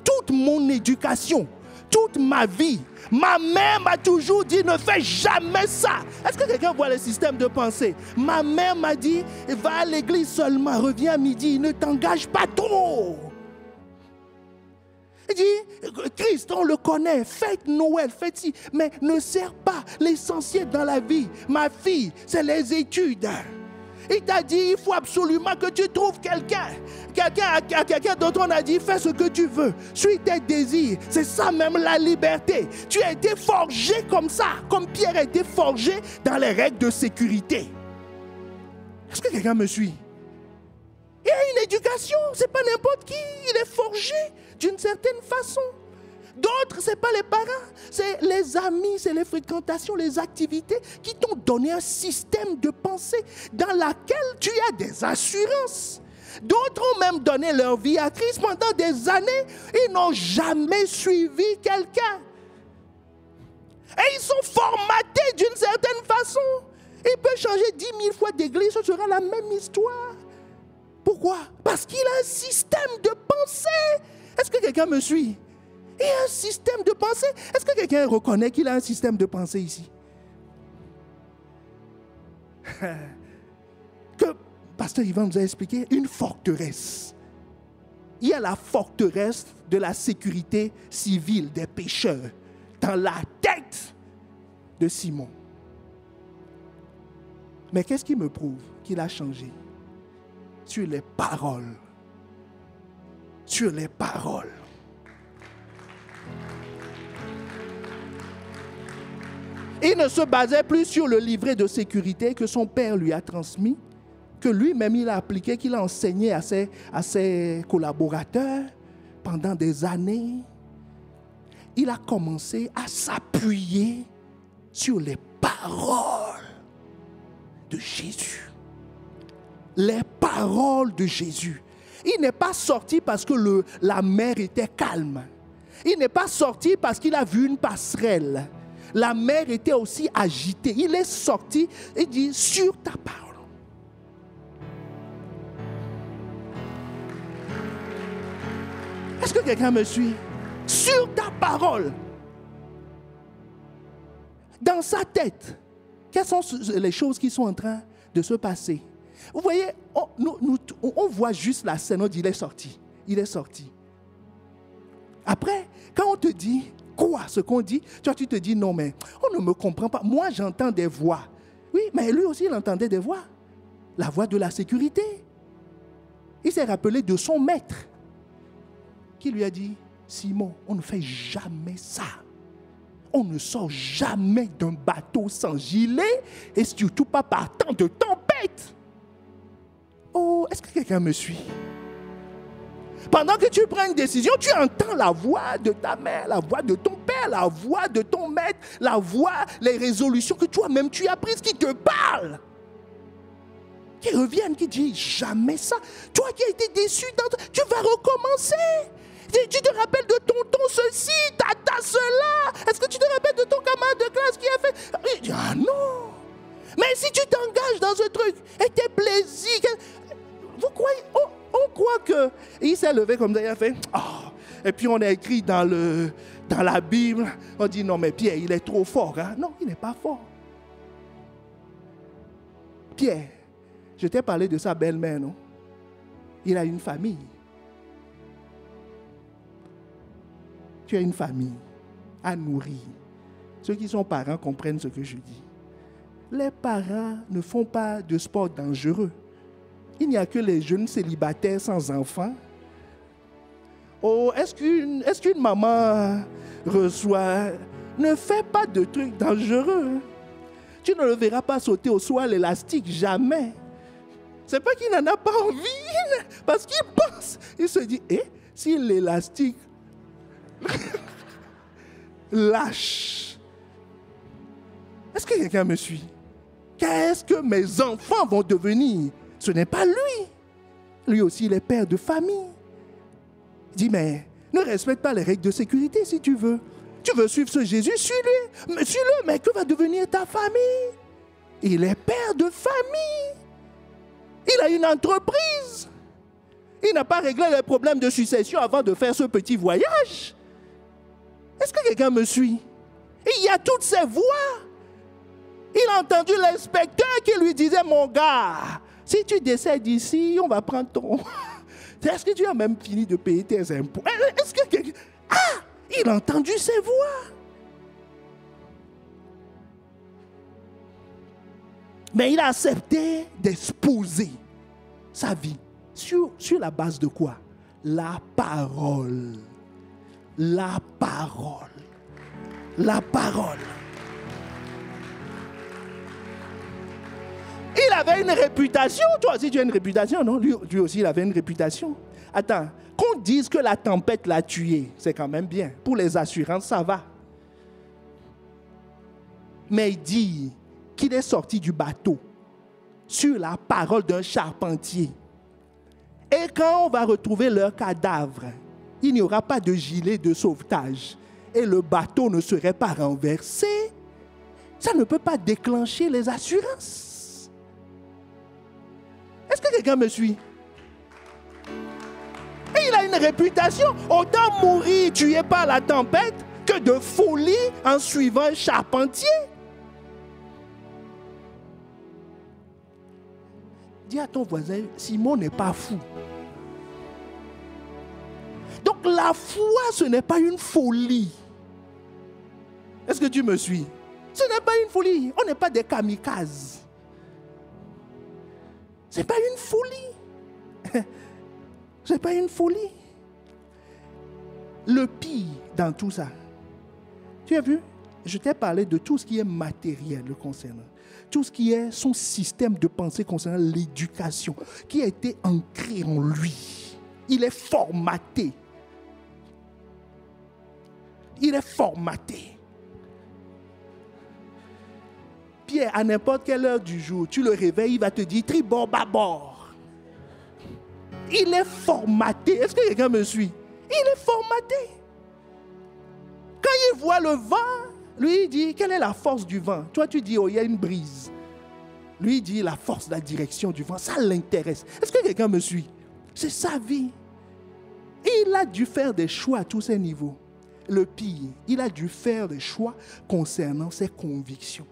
Speaker 2: Toute mon éducation, toute ma vie, ma mère m'a toujours dit ne fais jamais ça. Est-ce que quelqu'un voit le système de pensée? Ma mère m'a dit va à l'église seulement, reviens à midi, ne t'engage pas trop. Il dit Christ, on le connaît, fête Noël, fête ci, mais ne sert pas l'essentiel dans la vie. Ma fille, c'est les études. Il t'a dit, il faut absolument que tu trouves quelqu'un d'autre. On a dit, fais ce que tu veux. Suis tes désirs. C'est ça même la liberté. Tu as été forgé comme ça, comme Pierre a été forgé dans les règles de sécurité. Est-ce que quelqu'un me suit? Il y a une éducation. C'est pas n'importe qui. Il est forgé d'une certaine façon. D'autres, ce n'est pas les parents, c'est les amis, c'est les fréquentations, les activités qui t'ont donné un système de pensée dans lequel tu as des assurances. D'autres ont même donné leur vie à Christ pendant des années. Ils n'ont jamais suivi quelqu'un. Et ils sont formatés d'une certaine façon. Il peut changer 10 000 fois d'église, ce sera la même histoire. Pourquoi? Parce qu'il a un système de pensée. Est-ce que quelqu'un me suit? Il y a un système de pensée. Est-ce que quelqu'un reconnaît qu'il a un système de pensée ici? Que Pasteur Yvan nous a expliqué, une forteresse. Il y a la forteresse de la sécurité civile des pécheurs dans la tête de Simon. Mais qu'est-ce qui me prouve qu'il a changé? Sur les paroles. Sur les paroles. Il ne se basait plus sur le livret de sécurité que son père lui a transmis, que lui-même il a appliqué, qu'il a enseigné à ses collaborateurs pendant des années. Il a commencé à s'appuyer sur les paroles de Jésus. Les paroles de Jésus. Il n'est pas sorti parce que la mer était calme. Il n'est pas sorti parce qu'il a vu une passerelle. La mer était aussi agitée. Il est sorti et dit, sur ta parole. Est-ce que quelqu'un me suit? Sur ta parole. Dans sa tête, quelles sont les choses qui sont en train de se passer? Vous voyez, on voit juste la scène, on dit, il est sorti. Il est sorti. Après, quand on te dit quoi, ce qu'on dit, toi tu te dis non, mais on ne me comprend pas. Moi j'entends des voix. Oui, mais lui aussi il entendait des voix. La voix de la sécurité. Il s'est rappelé de son maître qui lui a dit, Simon, on ne fait jamais ça. On ne sort jamais d'un bateau sans gilet et surtout pas par temps de tempête. Oh, est-ce que quelqu'un me suit? Pendant que tu prends une décision, tu entends la voix de ta mère, la voix de ton père, la voix de ton maître, la voix, les résolutions que toi-même tu as prises qui te parlent. Qui reviennent, qui disent jamais ça. Toi qui as été déçu, tu vas recommencer. Tu te rappelles de tonton ceci, tata cela. Est-ce que tu te rappelles de ton camarade de classe qui a fait... Il dit, ah non. Mais si tu t'engages dans ce truc, et tes plaisirs, vous croyez... On croit que... Il s'est levé comme ça, il a fait... Oh. Et puis on a écrit dans la Bible, on dit non mais Pierre, il est trop fort. Hein? Non, il n'est pas fort. Pierre, je t'ai parlé de sa belle-mère, non? Il a une famille. Tu as une famille à nourrir. Ceux qui sont parents comprennent ce que je dis. Les parents ne font pas de sport dangereux. Il n'y a que les jeunes célibataires sans enfants. Oh, est-ce qu'une maman reçoit... Ne fais pas de trucs dangereux. Tu ne le verras pas sauter au soir l'élastique, jamais. C'est pas qu'il n'en a pas envie, parce qu'il pense. Il se dit, si l'élastique lâche, est-ce que quelqu'un me suit? Qu'est-ce que mes enfants vont devenir? Ce n'est pas lui. Lui aussi, il est père de famille. Il dit, mais ne respecte pas les règles de sécurité si tu veux. Tu veux suivre ce Jésus, suis-le. Mais suis-le, mais que va devenir ta famille? Il est père de famille. Il a une entreprise. Il n'a pas réglé les problèmes de succession avant de faire ce petit voyage. Est-ce que quelqu'un me suit? Il y a toutes ces voix. Il a entendu l'inspecteur qui lui disait, mon gars, si tu décèdes ici, on va prendre ton... Est-ce que tu as même fini de payer tes impôts? Est-ce que quelqu'un... Ah! Il a entendu ces voix. Mais il a accepté d'exposer sa vie. Sur la base de quoi? La parole. La parole. La parole. Il avait une réputation. Toi aussi, tu as une réputation, non? Lui aussi, il avait une réputation. Attends, qu'on dise que la tempête l'a tué, c'est quand même bien. Pour les assurances, ça va. Mais il dit qu'il est sorti du bateau sur la parole d'un charpentier. Et quand on va retrouver leur cadavre, il n'y aura pas de gilet de sauvetage. Et le bateau ne serait pas renversé. Ça ne peut pas déclencher les assurances. Est-ce que quelqu'un me suit? Et il a une réputation. Autant mourir tué par la tempête que de folie en suivant un charpentier. Dis à ton voisin, Simon n'est pas fou. Donc la foi, ce n'est pas une folie. Est-ce que tu me suis? Ce n'est pas une folie. On n'est pas des kamikazes. Ce n'est pas une folie. Ce n'est pas une folie. Le pire dans tout ça, tu as vu? Je t'ai parlé de tout ce qui est matériel le concernant. Tout ce qui est son système de pensée concernant l'éducation, qui a été ancré en lui. Il est formaté. Il est formaté. Pierre, à n'importe quelle heure du jour, tu le réveilles, il va te dire tribord, bâbord. Il est formaté. Est-ce que quelqu'un me suit? Il est formaté. Quand il voit le vent, lui, il dit, quelle est la force du vent? Toi, tu dis, oh, il y a une brise. Lui, il dit, la force, la direction du vent, ça l'intéresse. Est-ce que quelqu'un me suit? C'est sa vie. Et il a dû faire des choix à tous ces niveaux. Le pire, il a dû faire des choix concernant ses convictions.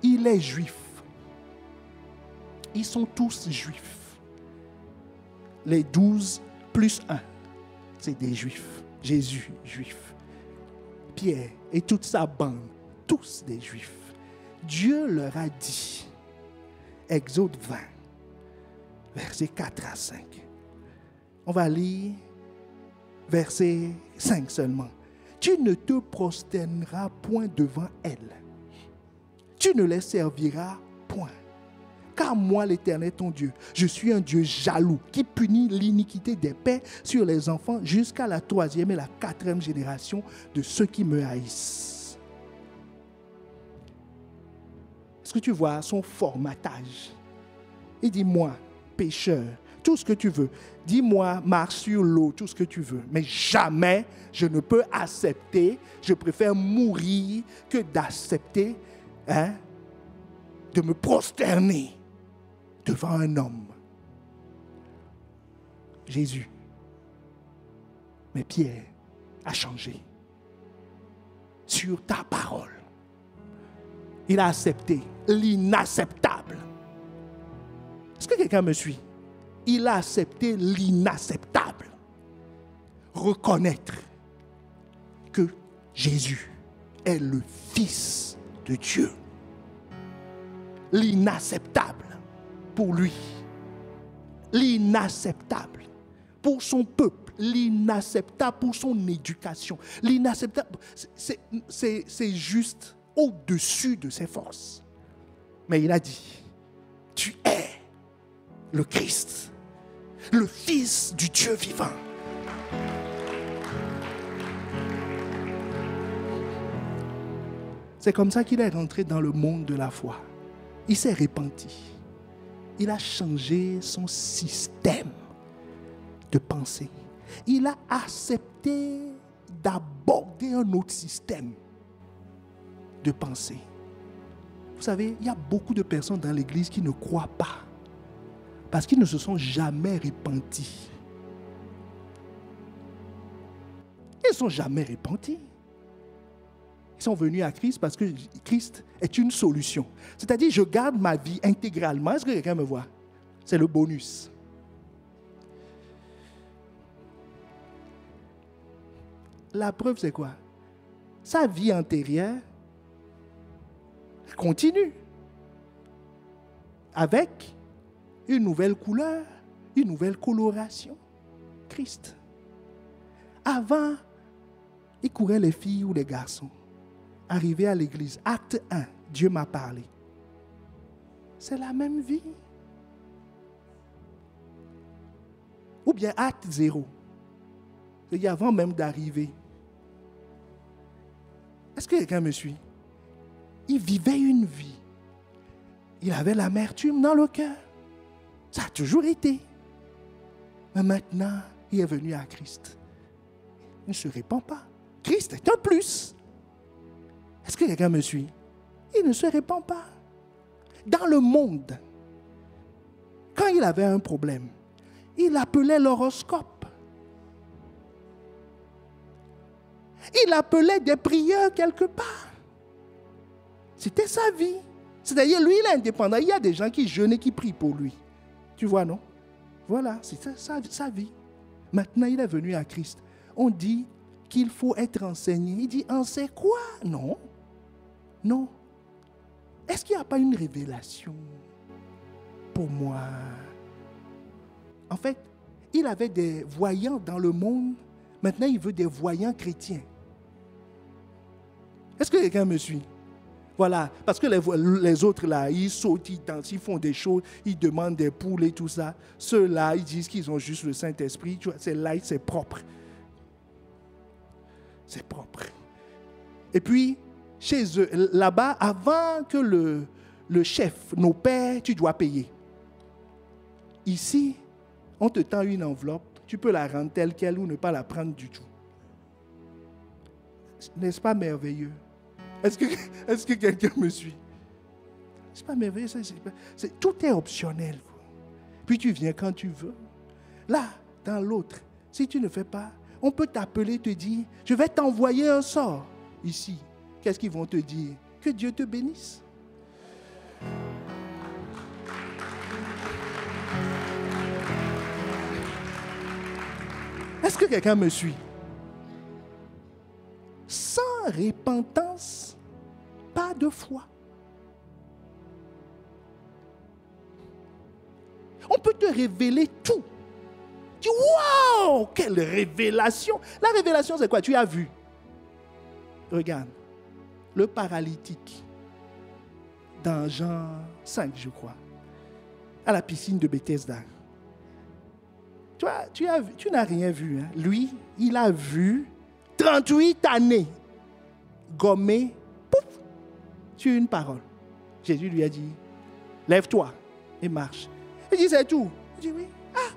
Speaker 2: Il est juif. Ils sont tous juifs. Les 12 plus 1, c'est des juifs. Jésus, juif. Pierre et toute sa bande, tous des juifs. Dieu leur a dit, Exode 20, versets 4 à 5. On va lire verset 5 seulement. Tu ne te prosterneras point devant elles. Tu ne les serviras point. Car moi, l'Éternel, ton Dieu, je suis un Dieu jaloux qui punit l'iniquité des pères sur les enfants jusqu'à la 3e et la 4e génération de ceux qui me haïssent. Est-ce que tu vois son formatage? Il dit, moi, pécheur, tout ce que tu veux. Dis-moi, marche sur l'eau, tout ce que tu veux. Mais jamais je ne peux accepter, je préfère mourir que d'accepter, de me prosterner devant un homme. Jésus. Mais Pierre a changé sur ta parole. Il a accepté l'inacceptable. Est-ce que quelqu'un me suit? Il a accepté l'inacceptable. Reconnaître que Jésus est le Fils de Dieu. L'inacceptable pour lui. L'inacceptable pour son peuple. L'inacceptable pour son éducation. L'inacceptable, c'est juste au-dessus de ses forces. Mais il a dit, tu es le Christ, le Fils du Dieu vivant. C'est comme ça qu'il est rentré dans le monde de la foi. Il s'est repenti. Il a changé son système de pensée. Il a accepté d'aborder un autre système de pensée. Vous savez, il y a beaucoup de personnes dans l'église qui ne croient pas parce qu'ils ne se sont jamais repentis. Ils ne sont jamais repentis. Ils sont venus à Christ parce que Christ est une solution. C'est-à-dire, je garde ma vie intégralement. Est-ce que quelqu'un me voit? C'est le bonus. La preuve, c'est quoi? Sa vie antérieure continue avec une nouvelle couleur, une nouvelle coloration. Christ. Avant, il courait les filles ou les garçons. Arrivé à l'église, acte 1, Dieu m'a parlé. C'est la même vie. Ou bien acte 0. C'est-à-dire avant même d'arriver. Est-ce que quelqu'un me suit? Il vivait une vie. Il avait l'amertume dans le cœur. Ça a toujours été. Mais maintenant, il est venu à Christ. Il ne se répand pas. Christ est un plus. Est-ce que quelqu'un me suit? Il ne se répand pas. Dans le monde, quand il avait un problème, il appelait l'horoscope. Il appelait des prieurs quelque part. C'était sa vie. C'est-à-dire, lui, il est indépendant. Il y a des gens qui jeûnent et qui prient pour lui. Tu vois, non? Voilà, c'est sa vie. Maintenant, il est venu à Christ. On dit qu'il faut être enseigné. Il dit, enseigne quoi? Non. Non. Est-ce qu'il n'y a pas une révélation pour moi? En fait, il avait des voyants dans le monde. Maintenant, il veut des voyants chrétiens. Est-ce que quelqu'un me suit? Voilà, parce que les autres là, ils sautent, ils dansent, ils font des choses, ils demandent des poules et tout ça. Ceux-là, ils disent qu'ils ont juste le Saint-Esprit. Tu vois, c'est light, c'est propre. C'est propre. Et puis, chez eux, là-bas, avant que le chef n'opère, tu dois payer. Ici, on te tend une enveloppe, tu peux la rendre telle qu'elle ou ne pas la prendre du tout. N'est-ce pas merveilleux? Est-ce que quelqu'un me suit? C'est pas merveilleux, tout est optionnel. Puis tu viens quand tu veux. Là, dans l'autre, si tu ne fais pas, on peut t'appeler, te dire, je vais t'envoyer un sort. Ici, qu'est-ce qu'ils vont te dire? Que Dieu te bénisse. Est-ce que quelqu'un me suit? Sans repentance, pas de foi. On peut te révéler tout. Tu dis, waouh, quelle révélation! La révélation, c'est quoi? Tu as vu. Regarde, le paralytique, dans Jean 5, je crois. à la piscine de Bethesda. Tu n'as rien vu. Hein? Lui, il a vu 38 années gommées sur une parole. Jésus lui a dit, lève-toi et marche. Il dit, c'est tout. Il dit, oui. Ah,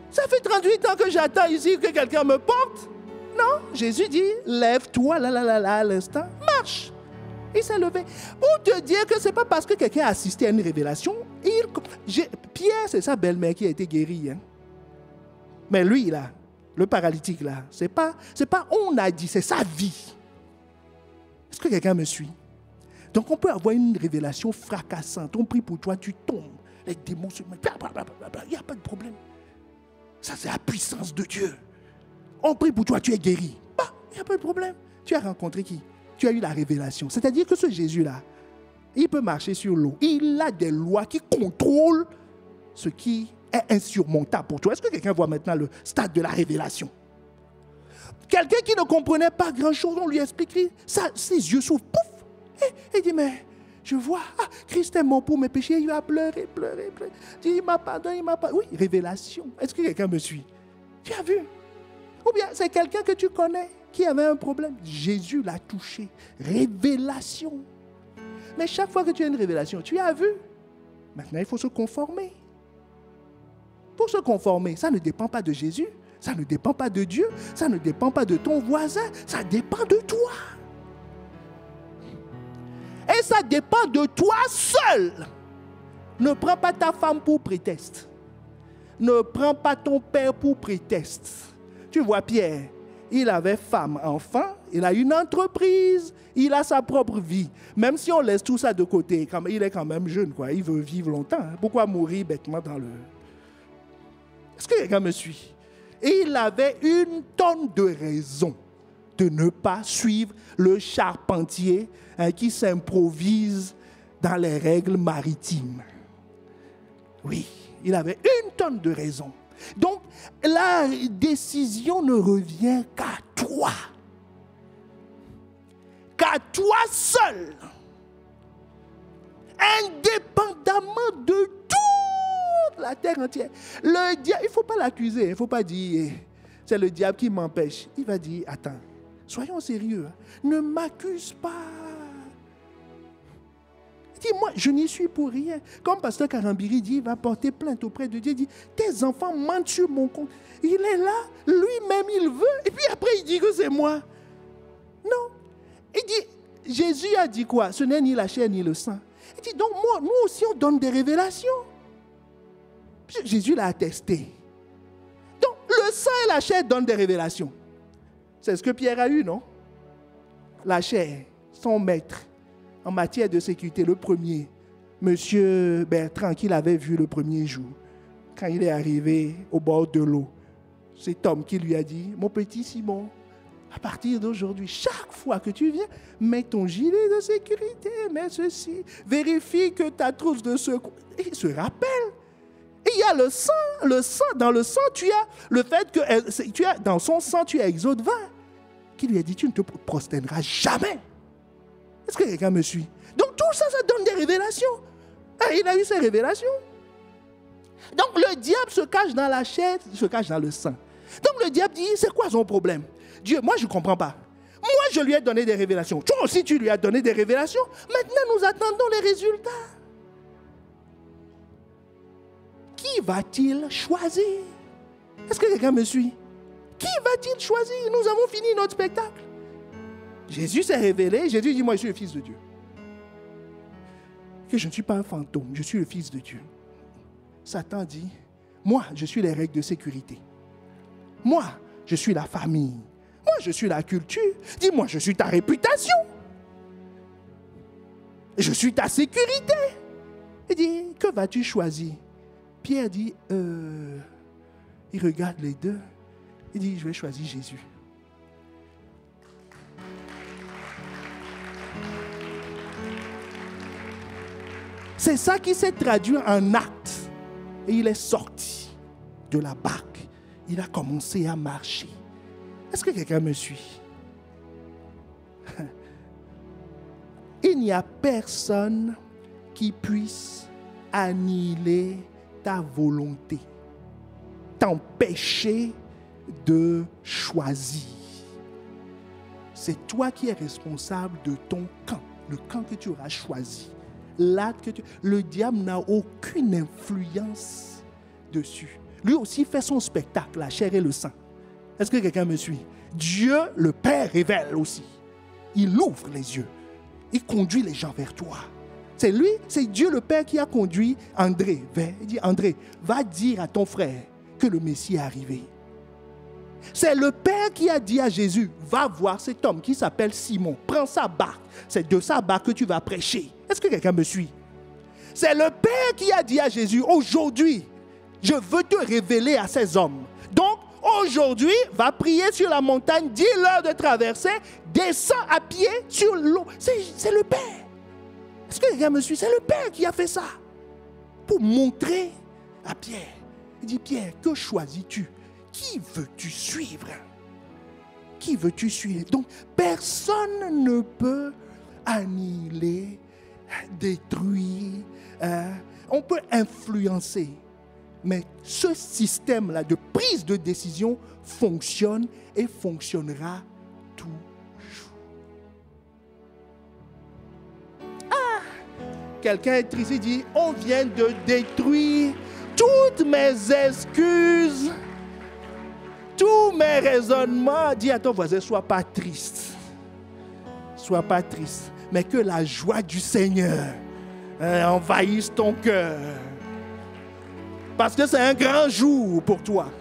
Speaker 2: ça fait 38 ans que j'attends ici que quelqu'un me porte. Non, Jésus dit, lève-toi, à l'instant, marche. Il s'est levé. Pour te dire que ce n'est pas parce que quelqu'un a assisté à une révélation. Pierre, c'est sa belle-mère qui a été guérie. Hein. Mais lui, là, le paralytique, là, c'est pas on a dit, c'est sa vie. Est-ce que quelqu'un me suit? Donc, on peut avoir une révélation fracassante. On prie pour toi, tu tombes. Les démons se mettent. Il n'y a pas de problème. Ça, c'est la puissance de Dieu. On prie pour toi, tu es guéri. Il n'y a pas de problème. Tu as rencontré qui? Tu as eu la révélation. C'est-à-dire que ce Jésus-là, il peut marcher sur l'eau. Il a des lois qui contrôlent ce qui est insurmontable pour toi. Est-ce que quelqu'un voit maintenant le stade de la révélation? Quelqu'un qui ne comprenait pas grand-chose, on lui explique, ses yeux s'ouvrent, pouf, et il dit, mais je vois, Christ est mort pour mes péchés, il va pleurer. Il dit, il m'a pardonné, Oui, révélation. Est-ce que quelqu'un me suit? Tu as vu? Ou bien c'est quelqu'un que tu connais qui avait un problème. Jésus l'a touché. Révélation. Mais chaque fois que tu as une révélation, tu as vu. Maintenant, il faut se conformer. Pour se conformer, ça ne dépend pas de Jésus, ça ne dépend pas de Dieu, ça ne dépend pas de ton voisin, ça dépend de toi. Et ça dépend de toi seul. Ne prends pas ta femme pour prétexte. Ne prends pas ton père pour prétexte. Tu vois Pierre, il avait femme, enfant, il a une entreprise, il a sa propre vie. Même si on laisse tout ça de côté, il est quand même jeune, quoi. Il veut vivre longtemps. Hein. Pourquoi mourir bêtement dans le... Est-ce que quelqu'un me suit? Et il avait une tonne de raisons de ne pas suivre le charpentier qui s'improvise dans les règles maritimes. Oui, il avait une tonne de raisons. Donc, la décision ne revient qu'à toi. Qu'à toi seul. Indépendamment de toute la terre entière. Le diable, il ne faut pas l'accuser. Il ne faut pas dire, c'est le diable qui m'empêche. Il va dire, attends, soyons sérieux. Ne m'accuse pas. Dis-moi, je n'y suis pour rien. Comme pasteur Karambiri dit, il va porter plainte auprès de Dieu. Il dit, tes enfants mentent sur mon compte. Il est là, lui-même il veut. Et puis après il dit que c'est moi. Non. Il dit, Jésus a dit quoi? Ce n'est ni la chair ni le sang. Il dit, donc nous aussi on donne des révélations. Jésus l'a attesté. Donc le sang et la chair donnent des révélations. C'est ce que Pierre a eu, non? La chair, son maître. En matière de sécurité, le premier, M. Bertrand, qu'il avait vu le premier jour, quand il est arrivé au bord de l'eau, cet homme qui lui a dit, mon petit Simon, à partir d'aujourd'hui, chaque fois que tu viens, mets ton gilet de sécurité, mets ceci, vérifie que ta trousse de secours. Et il se rappelle. Et il y a le sang, dans le sang, tu as le fait que, dans son sang, tu as Exode 20, qui lui a dit, tu ne te prosterneras jamais. Est-ce que quelqu'un me suit? Donc tout ça, ça donne des révélations. Et il a eu ces révélations. Donc le diable se cache dans la chair, il se cache dans le sang. Donc le diable dit, c'est quoi son problème? Dieu, moi je ne comprends pas. Moi je lui ai donné des révélations. Toi aussi tu lui as donné des révélations. Maintenant nous attendons les résultats. Qui va-t-il choisir? Est-ce que quelqu'un me suit? Qui va-t-il choisir? Nous avons fini notre spectacle. Jésus s'est révélé. Jésus dit, moi je suis le Fils de Dieu. Que je ne suis pas un fantôme, je suis le Fils de Dieu. Satan dit, moi je suis les règles de sécurité. Moi je suis la famille. Moi je suis la culture. Dis-moi, je suis ta réputation. Je suis ta sécurité. Il dit, que vas-tu choisir? Pierre dit, il regarde les deux. Il dit, je vais choisir Jésus. C'est ça qui s'est traduit en acte. Et il est sorti de la barque. Il a commencé à marcher. Est-ce que quelqu'un me suit? Il n'y a personne qui puisse annihiler ta volonté, t'empêcher de choisir. C'est toi qui es responsable de ton camp, le camp que tu auras choisi. Le diable n'a aucune influence dessus. Lui aussi fait son spectacle, la chair et le sang. Est-ce que quelqu'un me suit? Dieu, le Père, révèle aussi. Il ouvre les yeux. Il conduit les gens vers toi. C'est lui, c'est Dieu le Père qui a conduit André. Il dit, André, va dire à ton frère que le Messie est arrivé. C'est le Père qui a dit à Jésus, va voir cet homme qui s'appelle Simon. Prends sa barque. C'est de sa barque que tu vas prêcher. Est-ce que quelqu'un me suit? C'est le Père qui a dit à Jésus, aujourd'hui, je veux te révéler à ces hommes. Donc, aujourd'hui, va prier sur la montagne, dis-leur de traverser, descends à pied sur l'eau. C'est le Père. Est-ce que quelqu'un me suit? C'est le Père qui a fait ça. Pour montrer à Pierre. Il dit, Pierre, que choisis-tu? Qui veux-tu suivre? Qui veux-tu suivre? Donc, personne ne peut annihiler, détruire. On peut influencer. Mais ce système-là de prise de décision fonctionne et fonctionnera toujours. Quelqu'un est triste, il dit, on vient de détruire toutes mes excuses, tous mes raisonnements. Dis à ton voisin, sois pas triste. Sois pas triste. Mais que la joie du Seigneur envahisse ton cœur. Parce que c'est un grand jour pour toi.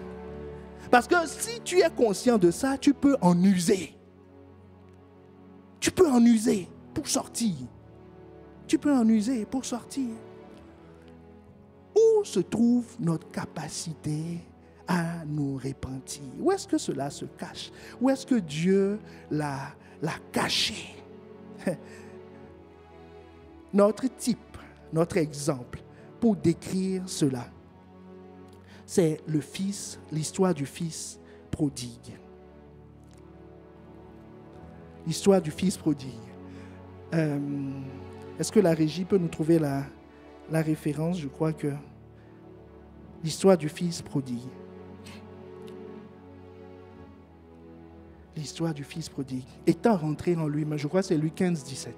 Speaker 2: Parce que si tu es conscient de ça, tu peux en user. Tu peux en user pour sortir. Tu peux en user pour sortir. Où se trouve notre capacité à nous repentir? Où est-ce que cela se cache? Où est-ce que Dieu l'a caché? Notre type, notre exemple pour décrire cela, c'est le fils, l'histoire du fils prodigue. L'histoire du fils prodigue. Est-ce que la régie peut nous trouver la référence? Je crois que l'histoire du fils prodigue. L'histoire du fils prodigue. Étant rentré en lui-même, je crois que c'est Luc 15, 17.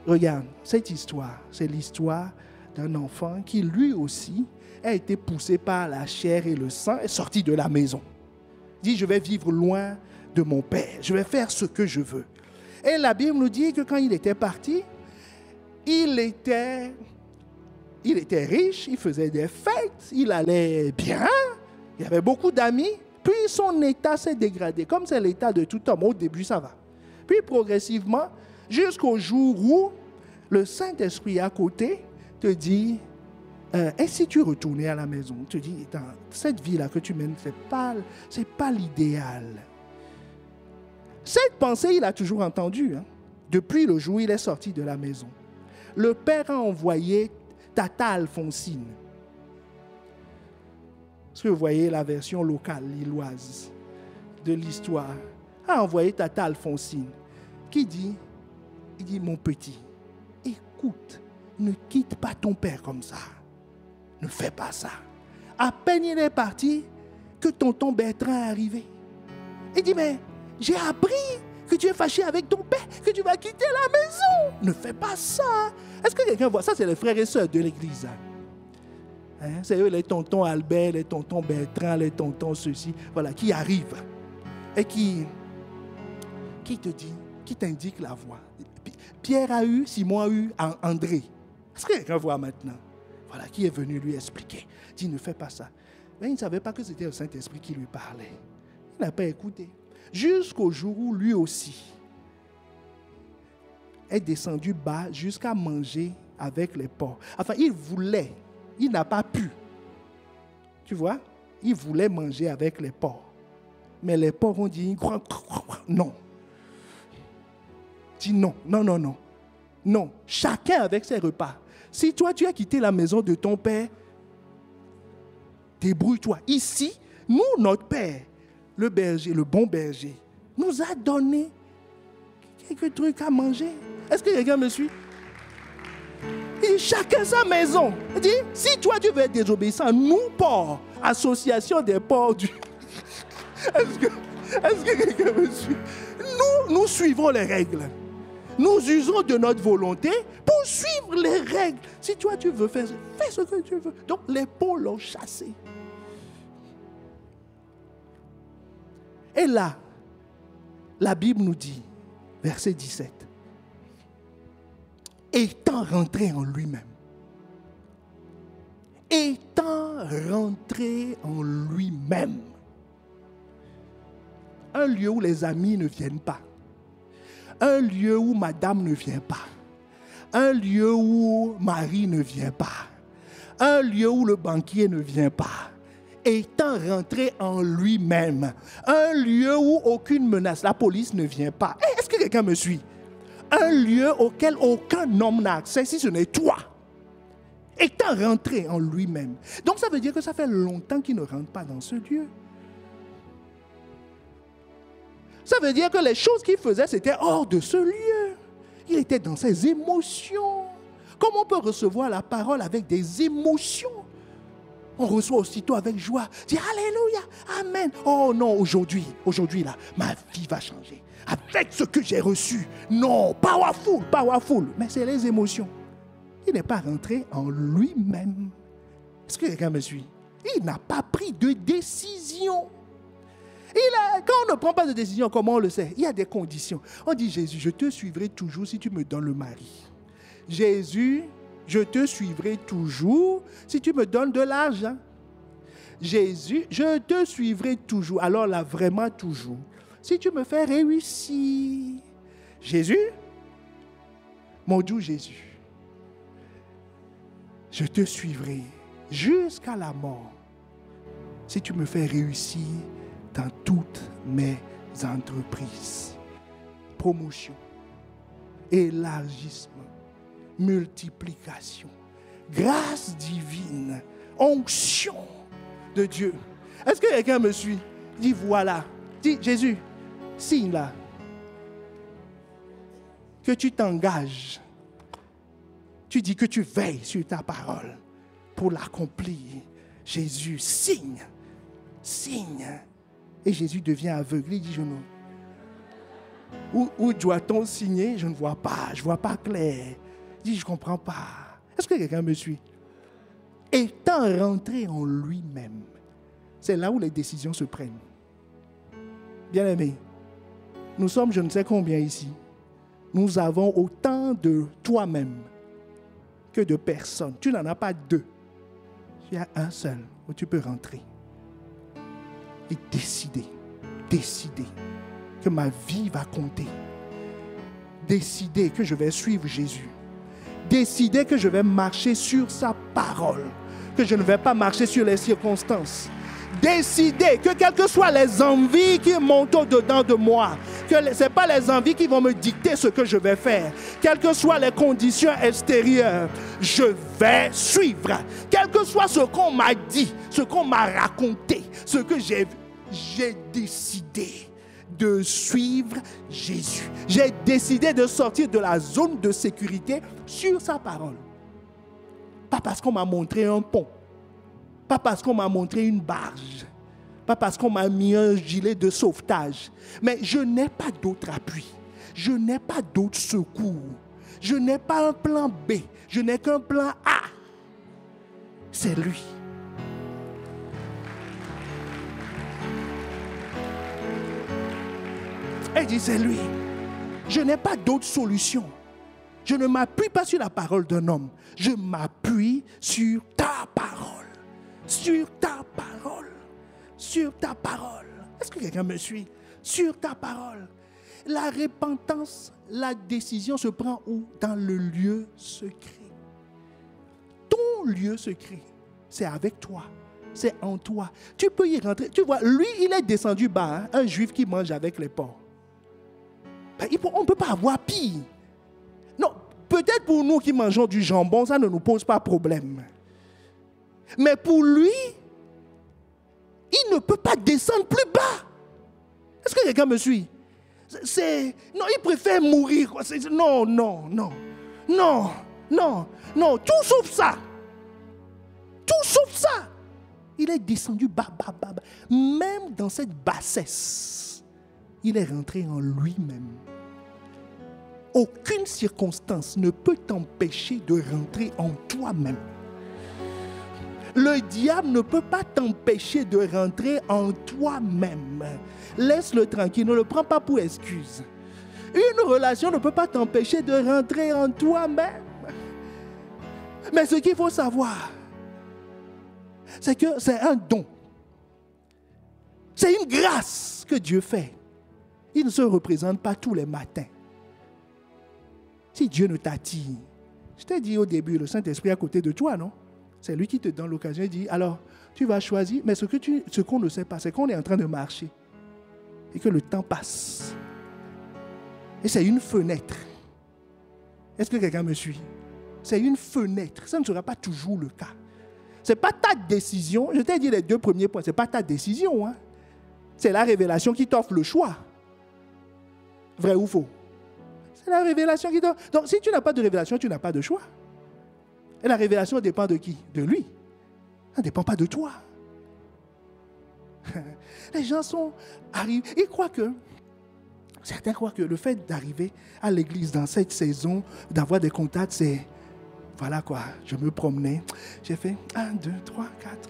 Speaker 2: Regarde, cette histoire, c'est l'histoire d'un enfant qui lui aussi a été poussé par la chair et le sang et sorti de la maison. Il dit, je vais vivre loin de mon père, je vais faire ce que je veux. Et la Bible nous dit que quand il était parti, il était riche, il faisait des fêtes, il allait bien, il avait beaucoup d'amis, puis son état s'est dégradé, comme c'est l'état de tout homme. Au début, ça va. Puis progressivement, jusqu'au jour où le Saint-Esprit à côté te dit, et si tu retournais à la maison, te dit, cette vie-là que tu mènes, c'est pas l'idéal. Cette pensée, il a toujours entendu, depuis le jour où il est sorti de la maison. Le père a envoyé Tata Alphonsine. Est-ce que vous voyez la version locale, lilloise, de l'histoire? A envoyé Tata Alphonsine, qui dit, il dit, mon petit, écoute, ne quitte pas ton père comme ça. Ne fais pas ça. À peine il est parti, que tonton Bertrand est arrivé. Il dit, mais j'ai appris que tu es fâché avec ton père, que tu vas quitter la maison. Ne fais pas ça. Est-ce que quelqu'un voit ça? C'est les frères et sœurs de l'église. C'est eux, les tontons Albert, les tontons Bertrand, les tontons ceci, voilà, qui arrivent et qui te dit, qui t'indique la voie. Pierre a eu, Simon a eu, André. Est-ce que quelqu'un voit maintenant? Voilà, qui est venu lui expliquer. Il dit, ne fais pas ça. Mais il ne savait pas que c'était le Saint-Esprit qui lui parlait. Il n'a pas écouté. Jusqu'au jour où lui aussi est descendu bas jusqu'à manger avec les porcs. Enfin, il voulait, il n'a pas pu. Tu vois? Il voulait manger avec les porcs. Mais les porcs ont dit, non. Dit non, non, non, non. Non, chacun avec ses repas. Si toi, tu as quitté la maison de ton père, débrouille-toi. Ici, nous, notre père, le berger, le bon berger, nous a donné quelques trucs à manger. Est-ce que quelqu'un me suit? Il dit, chacun sa maison. Il dit, si toi tu veux être désobéissant, nous, porcs, association des porcs du... Est-ce que quelqu'un me suit? Nous suivons les règles. Nous usons de notre volonté pour suivre les règles. Si toi tu veux faire, fais ce que tu veux. Donc les porcs l'ont chassé. Et là, la Bible nous dit, verset 17, étant rentré en lui-même, un lieu où les amis ne viennent pas, un lieu où madame ne vient pas, un lieu où Marie ne vient pas, un lieu où le banquier ne vient pas, étant rentré en lui-même, un lieu où aucune menace, la police ne vient pas. Est-ce que quelqu'un me suit? Un lieu auquel aucun homme n'a accès si ce n'est toi. Étant rentré en lui-même. Donc ça veut dire que ça fait longtemps qu'il ne rentre pas dans ce lieu. Ça veut dire que les choses qu'il faisait, c'était hors de ce lieu. Il était dans ses émotions. Comment on peut recevoir la parole avec des émotions? On reçoit aussitôt avec joie. Dis Alléluia, Amen. Oh non, aujourd'hui là, ma vie va changer. Avec ce que j'ai reçu. Non, powerful. Mais c'est les émotions. Il n'est pas rentré en lui-même. Est-ce que quelqu'un me suit? Il n'a pas pris de décision. Quand on ne prend pas de décision, comment on le sait? Il y a des conditions. On dit, Jésus, je te suivrai toujours si tu me donnes le mari. Jésus, je te suivrai toujours si tu me donnes de l'argent. Jésus, je te suivrai toujours. Alors là, vraiment toujours. Si tu me fais réussir. Jésus, mon doux Jésus, je te suivrai jusqu'à la mort si tu me fais réussir dans toutes mes entreprises. Promotion, élargissement, multiplication, grâce divine, onction de Dieu. Est-ce que quelqu'un me suit? Dis voilà. Dis Jésus, signe là. Que tu t'engages. Tu dis que tu veilles sur ta parole pour l'accomplir. Jésus, signe. Et Jésus devient aveugle. Il dit, où doit-on signer? Je ne vois pas. Je ne vois pas clair. Il dit, je ne comprends pas. Est-ce que quelqu'un me suit? Étant rentré en lui-même, c'est là où les décisions se prennent. Bien-aimés, nous sommes je ne sais combien ici. Nous avons autant de toi-même que de personnes. Tu n'en as pas deux. Il y a un seul où tu peux rentrer. Et décider que ma vie va compter. Décider que je vais suivre Jésus. Décider que je vais marcher sur sa parole. Que je ne vais pas marcher sur les circonstances. Décider que quelles que soient les envies qui montent au-dedans de moi, que ce n'est pas les envies qui vont me dicter ce que je vais faire. Quelles que soient les conditions extérieures, je vais suivre. Quel que soit ce qu'on m'a dit, ce qu'on m'a raconté, ce que j'ai décidé de suivre Jésus. J'ai décidé de sortir de la zone de sécurité sur sa parole. Pas parce qu'on m'a montré un pont. Pas parce qu'on m'a montré une barge. Pas parce qu'on m'a mis un gilet de sauvetage. Mais je n'ai pas d'autre appui. Je n'ai pas d'autre secours. Je n'ai pas un plan B. Je n'ai qu'un plan A. C'est lui. Elle dit, c'est lui. Je n'ai pas d'autre solution. Je ne m'appuie pas sur la parole d'un homme. Je m'appuie sur ta parole. Sur ta parole. Sur ta parole. Est-ce que quelqu'un me suit? Sur ta parole. La repentance, la décision se prend où? Dans le lieu secret. Ton lieu secret, c'est avec toi. C'est en toi. Tu peux y rentrer. Tu vois, lui, il est descendu bas. Un juif qui mange avec les porcs. Ben, on ne peut pas avoir pire. Non, peut-être pour nous qui mangeons du jambon, ça ne nous pose pas problème. Mais pour lui, il ne peut pas descendre plus bas. Est-ce que quelqu'un me suit? Non, il préfère mourir. Non. Non, non, tout sauf ça. Tout sauf ça. Il est descendu bas. Même dans cette bassesse, il est rentré en lui-même. Aucune circonstance ne peut t'empêcher de rentrer en toi-même. Le diable ne peut pas t'empêcher de rentrer en toi-même. Laisse-le tranquille, ne le prends pas pour excuse. Une relation ne peut pas t'empêcher de rentrer en toi-même. Mais ce qu'il faut savoir, c'est que c'est un don. C'est une grâce que Dieu fait. Il ne se représente pas tous les matins. Si Dieu ne t'attire, je t'ai dit au début, le Saint-Esprit est à côté de toi, non? C'est lui qui te donne l'occasion. Il dit, alors, tu vas choisir, mais ce qu'on ne sait pas, c'est qu'on est en train de marcher et que le temps passe. Et c'est une fenêtre. Est-ce que quelqu'un me suit? C'est une fenêtre. Ça ne sera pas toujours le cas. Ce n'est pas ta décision. Je t'ai dit les 2 premiers points. Ce n'est pas ta décision. Hein? C'est la révélation qui t'offre le choix. Vrai ou faux? C'est la révélation qui t'offre. Donc, si tu n'as pas de révélation, tu n'as pas de choix. Et la révélation dépend de qui? De lui. Ça ne dépend pas de toi. Les gens sont arrivés. Certains croient que le fait d'arriver à l'église dans cette saison, d'avoir des contacts, c'est... Voilà quoi, je me promenais. J'ai fait 1, 2, 3, 4.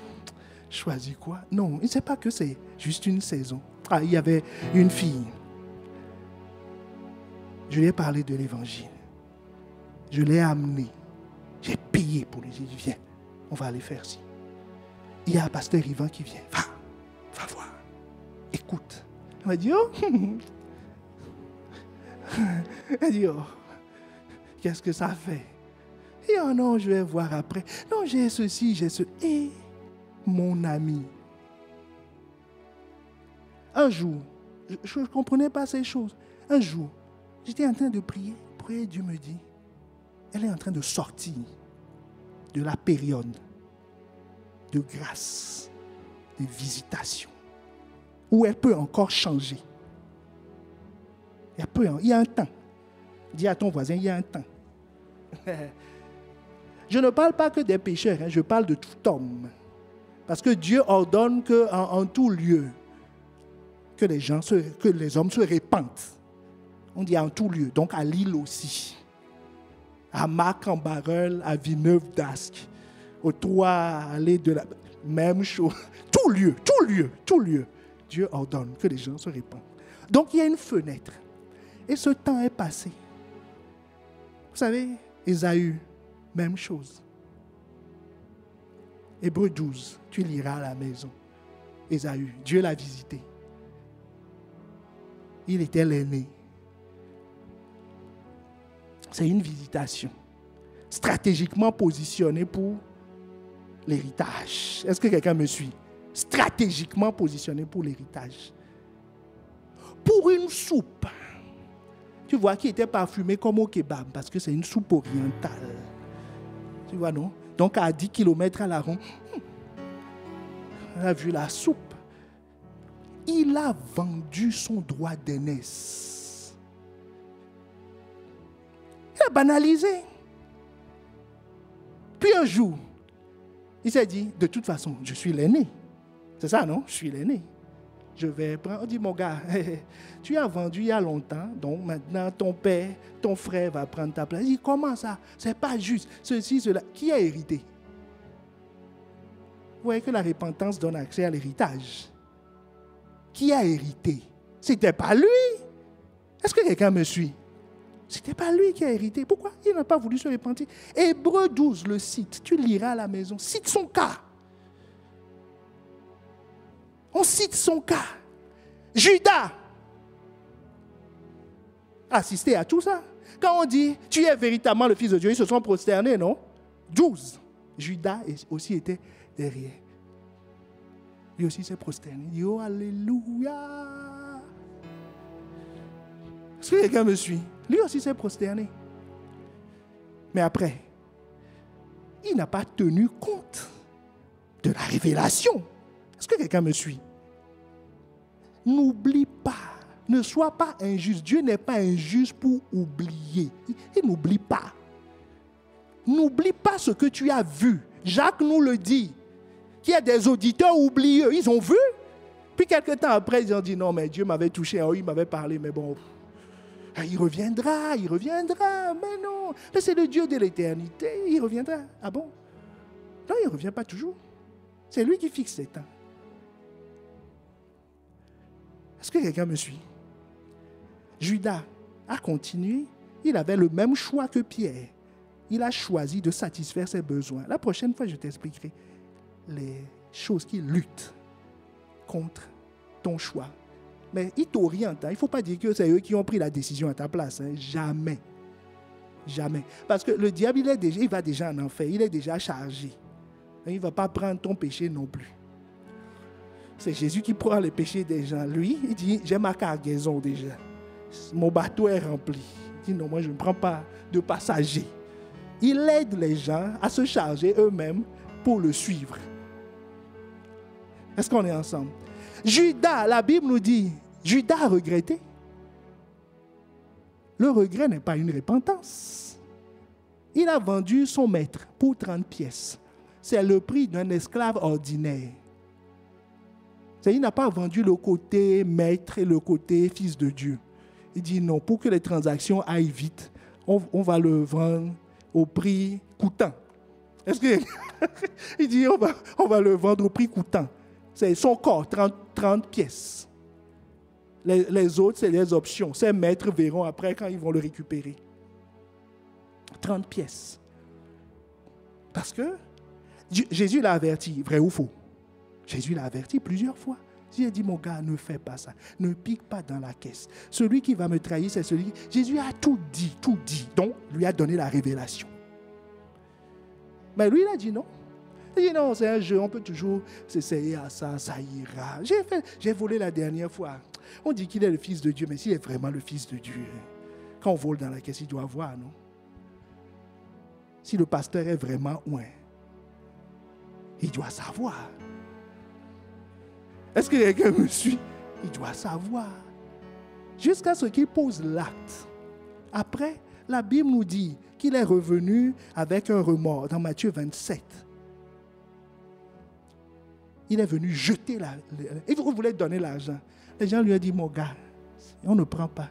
Speaker 2: Choisis quoi? Non, il ne sait pas que c'est juste une saison. Ah, il y avait une fille. Je lui ai parlé de l'évangile. Je l'ai amenée. J'ai payé pour lui. J'ai dit, viens, on va aller faire ci. Il y a un pasteur Yvan qui vient. Va voir. Écoute. Elle m'a dit, oh. Elle dit, oh. Qu'est-ce que ça fait? Et oh non, je vais voir après. Non, j'ai ceci, j'ai ce. Et mon ami. Un jour, je ne comprenais pas ces choses. Un jour, j'étais en train de prier. Dieu me dit, elle est en train de sortir de la période de grâce, de visitation, où elle peut encore changer. Il y a un temps. Dis à ton voisin, il y a un temps. Je ne parle pas que des pécheurs, je parle de tout homme. Parce que Dieu ordonne qu'en tout lieu, que les hommes se répandent. On dit en tout lieu, donc à Lille aussi. À Marc en Barreul, à Villeneuve d'Ascq, aux 3 allées de la... Même chose. Tout lieu. Dieu ordonne que les gens se répandent. Donc il y a une fenêtre. Et ce temps est passé. Vous savez, Ésaü, même chose. Hébreux 12, tu liras à la maison. Ésaü, Dieu l'a visité. Il était l'aîné. C'est une visitation stratégiquement positionnée pour l'héritage. Est-ce que quelqu'un me suit? Stratégiquement positionnée pour l'héritage. Pour une soupe, tu vois, qui était parfumée comme au kebab, parce que c'est une soupe orientale. Tu vois, non? Donc, à 10 km à la ronde, on a vu la soupe. Il a vendu son droit d'aînesse. Il a banalisé. Puis un jour, il s'est dit, de toute façon, je suis l'aîné. C'est ça, non? Je suis l'aîné. Je vais prendre. On dit, mon gars, tu as vendu il y a longtemps, donc maintenant ton père, ton frère va prendre ta place. Il dit, comment ça? C'est pas juste. Ceci, cela. Qui a hérité? Vous voyez que la repentance donne accès à l'héritage. Qui a hérité? C'était pas lui. Est-ce que quelqu'un me suit? C'était pas lui qui a hérité. Pourquoi? Il n'a pas voulu se repentir. Hébreux 12, le cite. Tu liras à la maison. Cite son cas. On cite son cas. Judas. Assisté à tout ça. Quand on dit, tu es véritablement le Fils de Dieu, ils se sont prosternés, non? 12. Judas aussi était derrière. Lui aussi s'est prosterné. Il dit, oh, alléluia. Est-ce que quelqu'un me suit? Lui aussi s'est prosterné. Mais après, il n'a pas tenu compte de la révélation. Est-ce que quelqu'un me suit? N'oublie pas. Ne sois pas injuste. Dieu n'est pas injuste pour oublier. Il n'oublie pas. N'oublie pas ce que tu as vu. Jacques nous le dit. Qu'il y a des auditeurs oublieux. Ils ont vu. Puis quelque temps après, ils ont dit non, mais Dieu m'avait touché. Oh, il m'avait parlé, mais bon. Il reviendra. Mais non. Mais c'est le Dieu de l'éternité. Il reviendra. Ah bon? Non, il ne revient pas toujours. C'est lui qui fixe les temps. Est-ce que quelqu'un me suit? Judas a continué. Il avait le même choix que Pierre. Il a choisi de satisfaire ses besoins. La prochaine fois, je t'expliquerai les choses qui luttent contre ton choix. Mais ils t'orientent. Il ne faut pas dire que c'est eux qui ont pris la décision à ta place. Jamais. Jamais. Parce que le diable, il va déjà en enfer. Il est déjà chargé. Il ne va pas prendre ton péché non plus. C'est Jésus qui prend les péchés des gens. Lui, il dit, j'ai ma cargaison déjà. Mon bateau est rempli. Il dit, non, moi, je ne prends pas de passagers. Il aide les gens à se charger eux-mêmes pour le suivre. Est-ce qu'on est ensemble? Judas, la Bible nous dit, Judas a regretté. Le regret n'est pas une repentance. Il a vendu son maître pour 30 pièces. C'est le prix d'un esclave ordinaire. Il n'a pas vendu le côté maître et le côté fils de Dieu. Il dit non, pour que les transactions aillent vite, on va le vendre au prix coûtant. Est-ce que il dit on va le vendre au prix coûtant. C'est son corps, 30 pièces. Les autres, c'est les options. Ces maîtres verront après quand ils vont le récupérer. 30 pièces. Parce que Jésus l'a averti, vrai ou faux? Jésus l'a averti plusieurs fois. Il a dit, mon gars, ne fais pas ça. Ne pique pas dans la caisse. Celui qui va me trahir, c'est celui... Jésus a tout dit. Donc, lui a donné la révélation. Mais lui, il a dit non. Il dit non, c'est un jeu, on peut toujours s'essayer à ça, ça ira. J'ai volé la dernière fois. On dit qu'il est le fils de Dieu, mais s'il est vraiment le fils de Dieu, quand on vole dans la caisse, il doit voir, non? Si le pasteur est vraiment loin, il doit savoir. Est-ce que quelqu'un me suit? Il doit savoir. Jusqu'à ce qu'il pose l'acte. Après, la Bible nous dit qu'il est revenu avec un remords dans Matthieu 27. Il est venu jeter il voulait donner l'argent. Les gens lui ont dit, mon gars, on ne prend pas.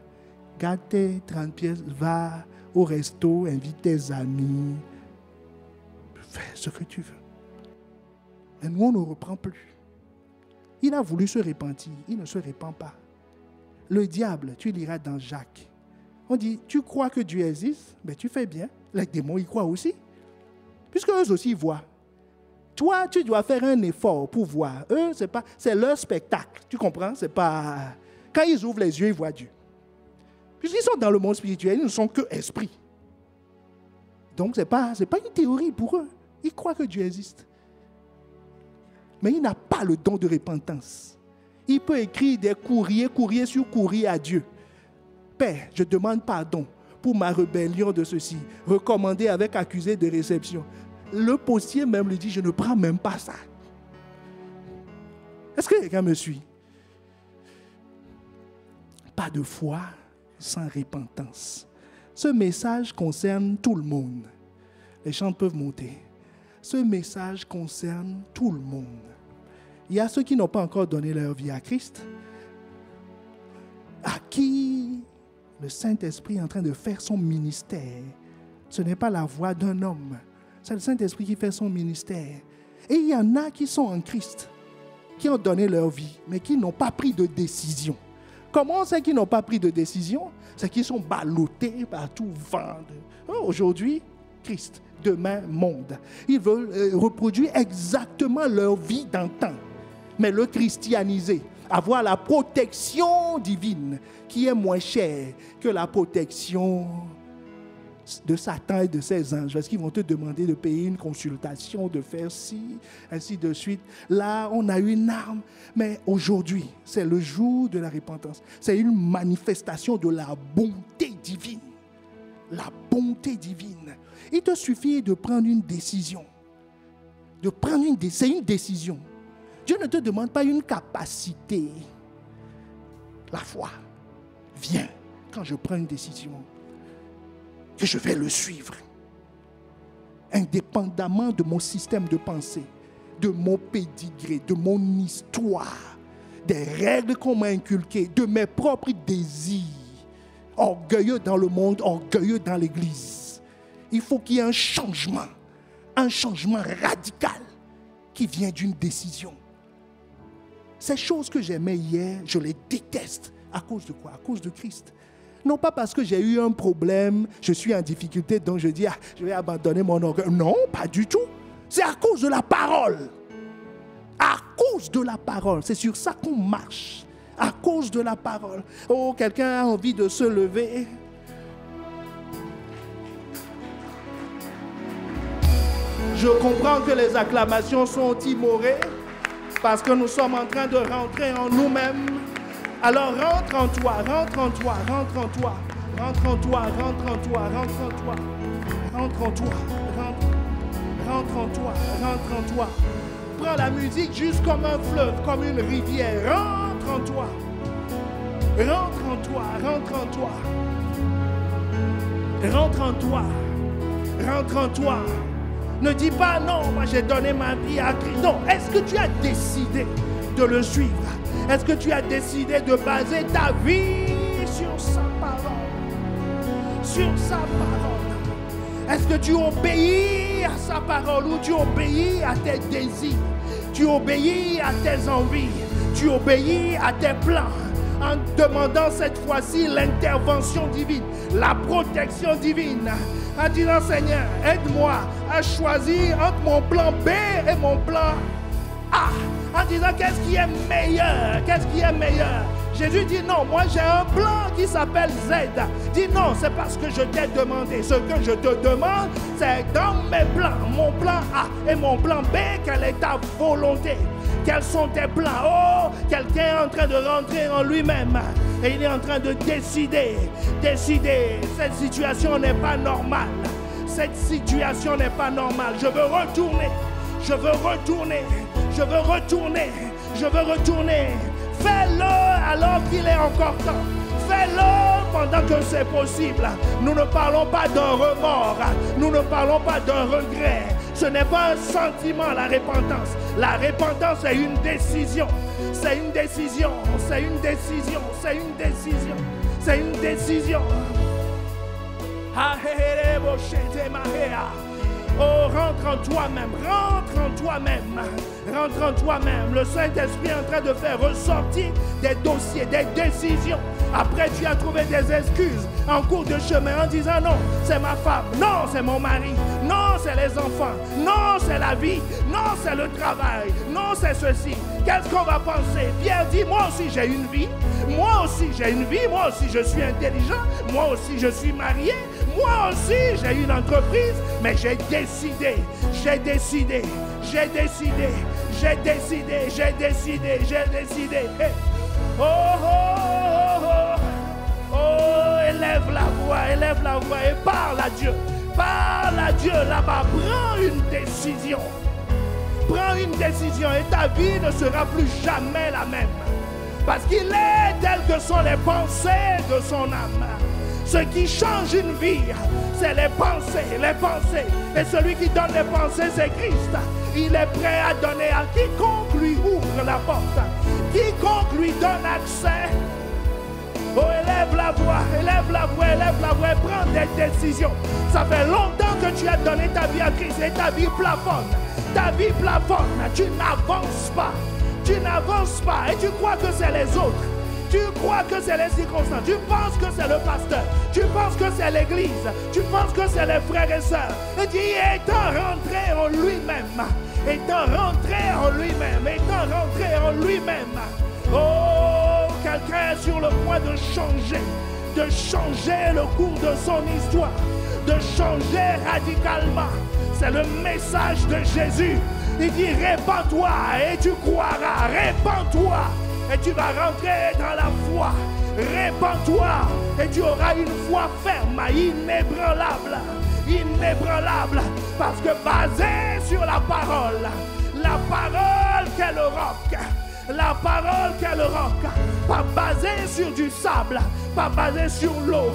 Speaker 2: Garde tes 30 pièces, va au resto, invite tes amis. Fais ce que tu veux. Mais nous, on ne reprend plus. Il a voulu se repentir. Il ne se repent pas. Le diable, tu liras dans Jacques. On dit, tu crois que Dieu existe? Mais tu fais bien. Les démons, ils croient aussi. Puisque eux aussi voient. Toi, tu dois faire un effort pour voir. Eux, c'est leur spectacle. Tu comprends? C'est pas... Quand ils ouvrent les yeux, ils voient Dieu. Puisqu'ils sont dans le monde spirituel, ils ne sont que esprits. Donc, ce n'est pas une théorie pour eux. Ils croient que Dieu existe. Mais il n'a pas le don de repentance. Il peut écrire des courriers sur courrier à Dieu. Père, je demande pardon pour ma rébellion de ceci. Recommandé avec accusé de réception. Le postier même lui dit, je ne prends même pas ça. Est-ce que quelqu'un me suit? Pas de foi sans repentance. Ce message concerne tout le monde. Les chants peuvent monter. Ce message concerne tout le monde. Il y a ceux qui n'ont pas encore donné leur vie à Christ, à qui le Saint-Esprit est en train de faire son ministère. Ce n'est pas la voix d'un homme. C'est le Saint-Esprit qui fait son ministère. Et il y en a qui sont en Christ, qui ont donné leur vie, mais qui n'ont pas pris de décision. Comment on sait qu'ils n'ont pas pris de décision? C'est qu'ils sont ballottés par tout vent. Aujourd'hui, Christ. Demain, monde. Ils veulent reproduire exactement leur vie d'antan, mais le christianiser. Avoir la protection divine qui est moins chère que la protection de Satan et de ses anges, parce qu'ils vont te demander de payer une consultation, de faire ci, ainsi de suite. Là, on a une arme, mais aujourd'hui, c'est le jour de la repentance. C'est une manifestation de la bonté divine. La bonté divine. Il te suffit de prendre une décision. C'est une décision. Dieu ne te demande pas une capacité. La foi vient quand je prends une décision. Que je vais le suivre. indépendamment de mon système de pensée, de mon pédigré, de mon histoire, des règles qu'on m'a inculquées, de mes propres désirs, orgueilleux dans le monde, orgueilleux dans l'Église. Il faut qu'il y ait un changement radical qui vient d'une décision. Ces choses que j'aimais hier, je les déteste. À cause de quoi? À cause de Christ. Non pas parce que j'ai eu un problème, je suis en difficulté, donc je dis, je vais abandonner mon orgueil. Non, pas du tout. C'est à cause de la parole. À cause de la parole. C'est sur ça qu'on marche. À cause de la parole. Oh, quelqu'un a envie de se lever. Je comprends que les acclamations sont timorées parce que nous sommes en train de rentrer en nous-mêmes. Alors rentre en toi, rentre en toi, rentre en toi, rentre en toi, rentre en toi, rentre en toi, rentre en toi, rentre en toi, rentre en toi. Prends la musique juste comme un fleuve, comme une rivière. Rentre en toi, rentre en toi, rentre en toi, rentre en toi, rentre en toi. Ne dis pas non, moi j'ai donné ma vie à Christ. Non, est-ce que tu as décidé de le suivre? Est-ce que tu as décidé de baser ta vie sur sa parole? Sur sa parole. Est-ce que tu obéis à sa parole ou tu obéis à tes désirs? Tu obéis à tes envies? Tu obéis à tes plans? En demandant cette fois-ci l'intervention divine, la protection divine. En disant, Seigneur, aide-moi à choisir entre mon plan B et mon plan A. En disant, qu'est-ce qui est meilleur? Qu'est-ce qui est meilleur? Jésus dit non, moi j'ai un plan qui s'appelle Z. Dis non, c'est parce que je t'ai demandé. Ce que je te demande, c'est dans mes plans, mon plan A et mon plan B, quelle est ta volonté? Quels sont tes plans? Oh, quelqu'un est en train de rentrer en lui-même et il est en train de décider. Cette situation n'est pas normale. Cette situation n'est pas normale. Je veux retourner. Je veux retourner. Je veux retourner. Je veux retourner. Fais-le alors qu'il est encore temps. Fais-le pendant que c'est possible. Nous ne parlons pas d'un remords. Nous ne parlons pas d'un regret. Ce n'est pas un sentiment, la repentance. La repentance est une décision. C'est une décision. C'est une décision. C'est une décision. C'est une décision. Oh, rentre en toi-même, rentre en toi-même, rentre en toi-même. Le Saint-Esprit est en train de faire ressortir des dossiers, des décisions. Après, tu as trouvé des excuses en cours de chemin en disant non, c'est ma femme, non, c'est mon mari, non, c'est les enfants, non, c'est la vie, non, c'est le travail, non, c'est ceci. Qu'est-ce qu'on va penser? Pierre dit, moi aussi j'ai une vie, moi aussi j'ai une vie, moi aussi je suis intelligent, moi aussi je suis marié, moi aussi j'ai une entreprise, mais j'ai décidé, j'ai décidé, j'ai décidé, j'ai décidé, j'ai décidé, j'ai décidé. Hey. Oh, oh, oh, oh, oh, élève la voix et parle à Dieu. Parle à Dieu là-bas, prends une décision. Prends une décision et ta vie ne sera plus jamais la même. Parce qu'il est tel que sont les pensées de son âme. Ce qui change une vie, c'est les pensées, les pensées. Et celui qui donne les pensées, c'est Christ. Il est prêt à donner à quiconque lui ouvre la porte. Quiconque lui donne accès. Oh, élève la voix, élève la voix, élève la voix et prends des décisions. Ça fait longtemps que tu as donné ta vie à Christ et ta vie plafonne. Ta vie plafonne, tu n'avances pas. Tu n'avances pas et tu crois que c'est les autres. Tu crois que c'est les circonstances. Tu penses que c'est le pasteur. Tu penses que c'est l'église. Tu penses que c'est les frères et sœurs. Et tu étant rentré en lui-même. Étant rentré en lui-même. Étant rentré en lui-même. Oh, quelqu'un est sur le point de changer le cours de son histoire. De changer radicalement. C'est le message de Jésus. Il dit, répands-toi et tu croiras. Répands-toi. Et tu vas rentrer dans la foi. Répands-toi et tu auras une foi ferme, inébranlable. Inébranlable. Parce que basée sur la parole qu'est le roc. La parole qu'est le roc. Pas basée sur du sable. Pas basée sur l'eau.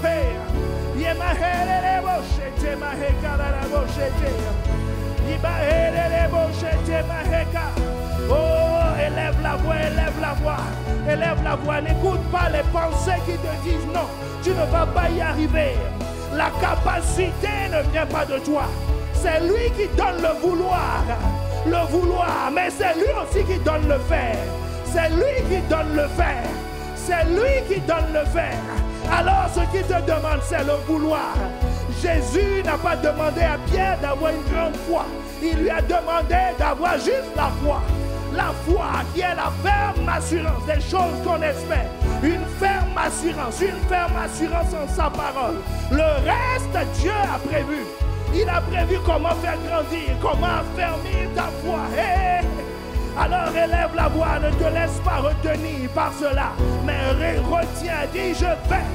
Speaker 2: Oh, élève la voix, élève la voix, élève la voix. N'écoute pas les pensées qui te disent non, tu ne vas pas y arriver. La capacité ne vient pas de toi. C'est lui qui donne le vouloir, mais c'est lui aussi qui donne le faire. C'est lui qui donne le faire. C'est lui qui donne le faire. Alors ce qu'il te demande, c'est le vouloir. Jésus n'a pas demandé à Pierre d'avoir une grande foi. Il lui a demandé d'avoir juste la foi. La foi qui est la ferme assurance des choses qu'on espère. Une ferme assurance en sa parole. Le reste, Dieu a prévu. Il a prévu comment faire grandir, comment affermir ta foi. Hey! Alors élève la voix, ne te laisse pas retenir par cela. Mais retiens, dis je vais.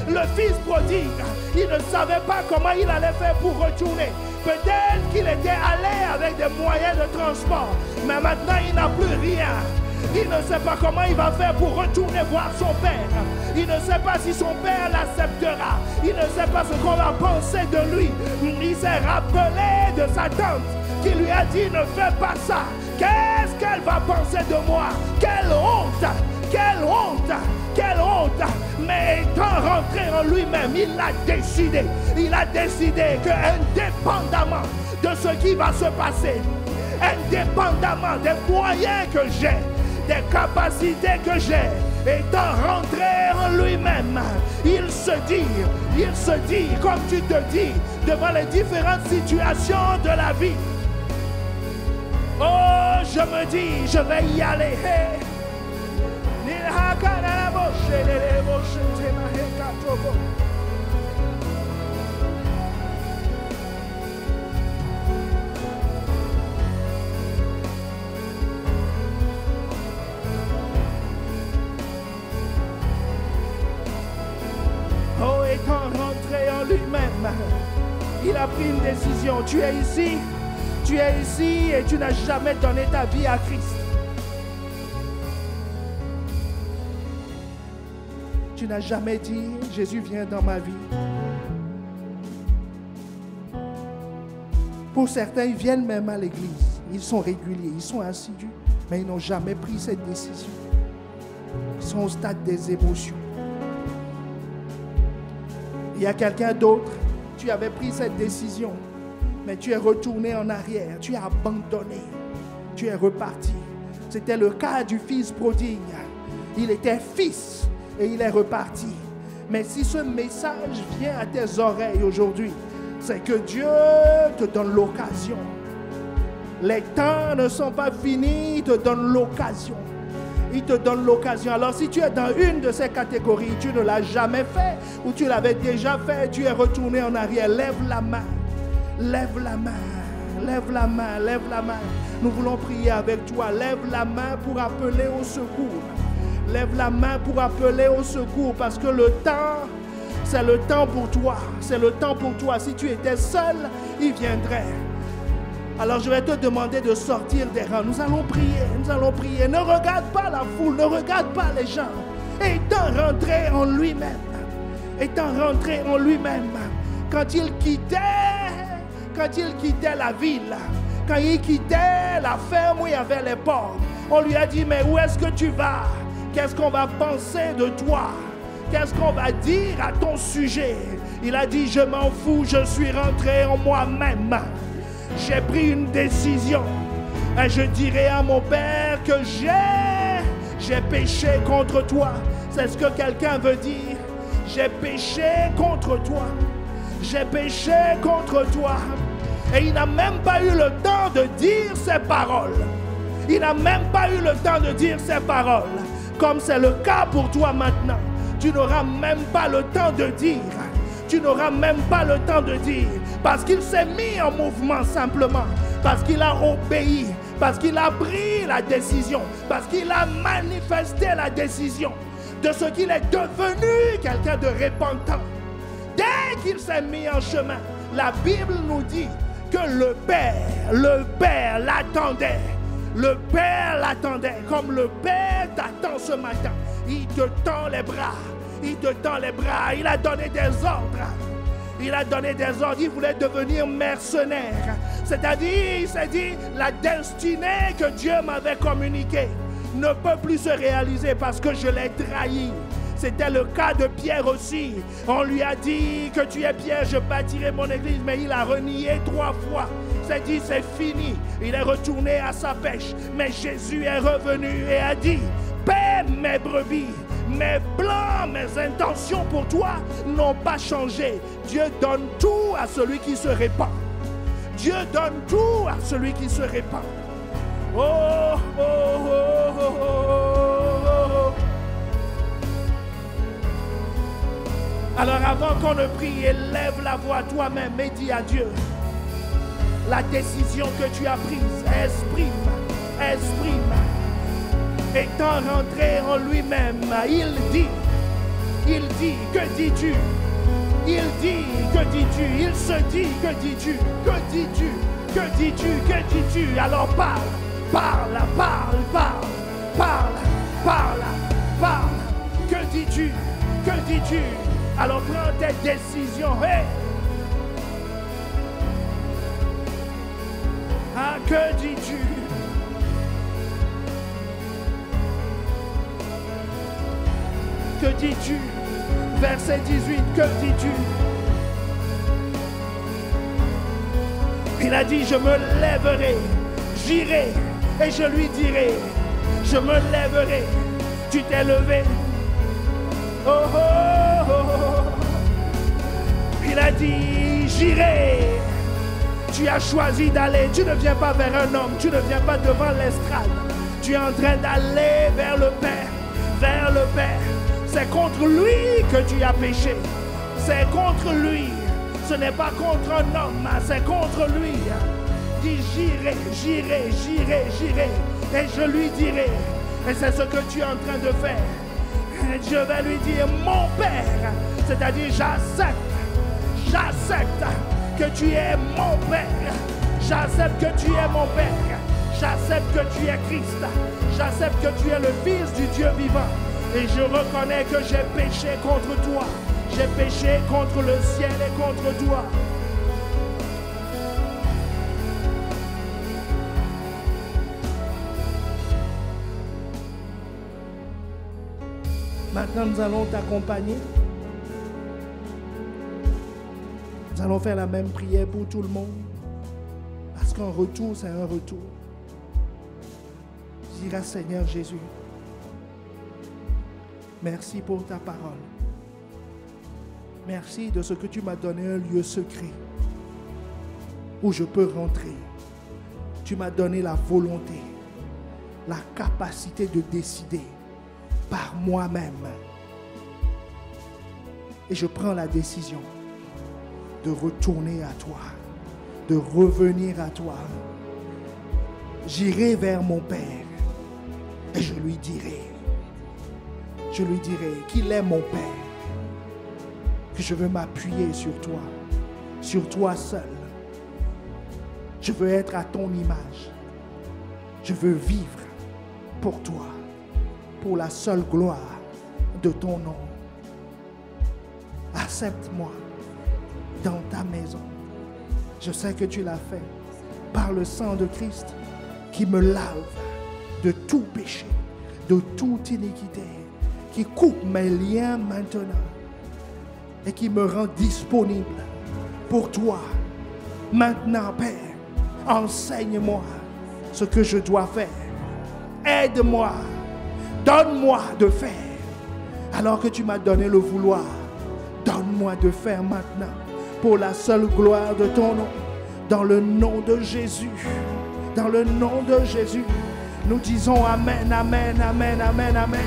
Speaker 2: Le fils prodigue, il ne savait pas comment il allait faire pour retourner. Peut-être qu'il était allé avec des moyens de transport, mais maintenant il n'a plus rien. Il ne sait pas comment il va faire pour retourner voir son père. Il ne sait pas si son père l'acceptera. Il ne sait pas ce qu'on va penser de lui. Il s'est rappelé de sa tante qui lui a dit ne fais pas ça. Qu'est-ce qu'elle va penser de moi? Quelle honte! Quelle honte! Quelle honte! Mais étant rentré en lui-même, il a décidé. Il a décidé que indépendamment de ce qui va se passer, indépendamment des moyens que j'ai, des capacités que j'ai, étant rentré en lui-même, il se dit, comme tu te dis, devant les différentes situations de la vie. Oh, je me dis, je vais y aller. Oh, étant rentré en lui-même, il a pris une décision. Tu es ici et tu n'as jamais donné ta vie à Christ. Tu n'as jamais dit, Jésus vient dans ma vie. Pour certains, ils viennent même à l'église. Ils sont réguliers, ils sont assidus, mais ils n'ont jamais pris cette décision. Ils sont au stade des émotions. Il y a quelqu'un d'autre, tu avais pris cette décision, mais tu es retourné en arrière, tu as abandonné, tu es reparti. C'était le cas du fils prodigue. Il était fils et il est reparti. Mais si ce message vient à tes oreilles aujourd'hui, c'est que Dieu te donne l'occasion. Les temps ne sont pas finis, il te donne l'occasion. Il te donne l'occasion. Alors si tu es dans une de ces catégories, tu ne l'as jamais fait ou tu l'avais déjà fait, tu es retourné en arrière, lève la main. Lève la main, lève la main, lève la main. Nous voulons prier avec toi. Lève la main pour appeler au secours. Lève la main pour appeler au secours parce que le temps, c'est le temps pour toi. C'est le temps pour toi. Si tu étais seul, il viendrait. Alors je vais te demander de sortir des rangs. Nous allons prier, nous allons prier. Ne regarde pas la foule, ne regarde pas les gens. Étant rentré en lui-même, quand il quittait la ville, quand il quittait la ferme où il y avait les porcs, on lui a dit, mais où est-ce que tu vas? Qu'est-ce qu'on va penser de toi? Qu'est-ce qu'on va dire à ton sujet? Il a dit, je m'en fous, je suis rentré en moi-même. J'ai pris une décision. Et je dirai à mon Père que j'ai péché contre toi. C'est ce que quelqu'un veut dire. J'ai péché contre toi. J'ai péché contre toi. Et il n'a même pas eu le temps de dire ces paroles. Il n'a même pas eu le temps de dire ces paroles. Comme c'est le cas pour toi maintenant. Tu n'auras même pas le temps de dire. Tu n'auras même pas le temps de dire. Parce qu'il s'est mis en mouvement simplement. Parce qu'il a obéi. Parce qu'il a pris la décision. Parce qu'il a manifesté la décision de ce qu'il est devenu quelqu'un de repentant. Dès qu'il s'est mis en chemin, la Bible nous dit que le Père l'attendait. Le Père l'attendait comme le Père t'attend ce matin. Il te tend les bras. Il te tend les bras. Il a donné des ordres. Il a donné des ordres. Il voulait devenir mercenaire. C'est-à-dire, il s'est dit, la destinée que Dieu m'avait communiquée ne peut plus se réaliser parce que je l'ai trahi. C'était le cas de Pierre aussi. On lui a dit que tu es Pierre, je bâtirai mon église, mais il a renié 3 fois. Il s'est dit, c'est fini. Il est retourné à sa pêche. Mais Jésus est revenu et a dit, paie mes brebis. Mes plans, mes intentions pour toi n'ont pas changé. Dieu donne tout à celui qui se répand. Dieu donne tout à celui qui se répand. Oh, oh, oh, oh, oh, oh. Alors avant qu'on ne prie, élève la voix toi-même et dis à Dieu, la décision que tu as prise, exprime. Étant rentré en lui-même, il dit, que dis-tu? Il dit, que dis-tu? Il se dit, que dis-tu? Que dis-tu? Que dis-tu? Que dis-tu? Alors parle. Que dis-tu? Que dis-tu? Alors prends tes décisions. Hey! Ah, que dis-tu? Que dis-tu? Verset 18, que dis-tu? Il a dit, je me lèverai, j'irai, et je lui dirai, je me lèverai. Tu t'es levé. Oh, oh, oh, oh. Il a dit, j'irai. Tu as choisi d'aller. Tu ne viens pas vers un homme. Tu ne viens pas devant l'estrade. Tu es en train d'aller vers le Père. Vers le Père. C'est contre lui que tu as péché. C'est contre lui. Ce n'est pas contre un homme. C'est contre lui. Dis, j'irai. Et je lui dirai. Et c'est ce que tu es en train de faire. Je vais lui dire, mon Père. C'est-à-dire, j'accepte que tu es mon Père. J'accepte que tu es mon Père. J'accepte que tu es Christ. J'accepte que tu es le Fils du Dieu vivant. Et je reconnais que j'ai péché contre toi. J'ai péché contre le ciel et contre toi. Maintenant, nous allons t'accompagner. Nous allons faire la même prière pour tout le monde. Parce qu'un retour, c'est un retour. Je dirai, Seigneur Jésus, merci pour ta parole. Merci de ce que tu m'as donné un lieu secret où je peux rentrer. Tu m'as donné la volonté, la capacité de décider par moi-même. Et je prends la décision de retourner à toi, de revenir à toi. J'irai vers mon Père et je lui dirai qu'il est mon Père, que je veux m'appuyer sur toi seul. Je veux être à ton image. Je veux vivre pour toi, pour la seule gloire de ton nom. Accepte-moi dans ta maison. Je sais que tu l'as fait par le sang de Christ qui me lave de tout péché, de toute iniquité, qui coupe mes liens maintenant et qui me rend disponible pour toi. Maintenant, Père, enseigne-moi ce que je dois faire. Aide-moi, donne-moi de faire. Alors que tu m'as donné le vouloir, donne-moi de faire maintenant pour la seule gloire de ton nom. Dans le nom de Jésus, dans le nom de Jésus, nous disons Amen, Amen, Amen, Amen, Amen.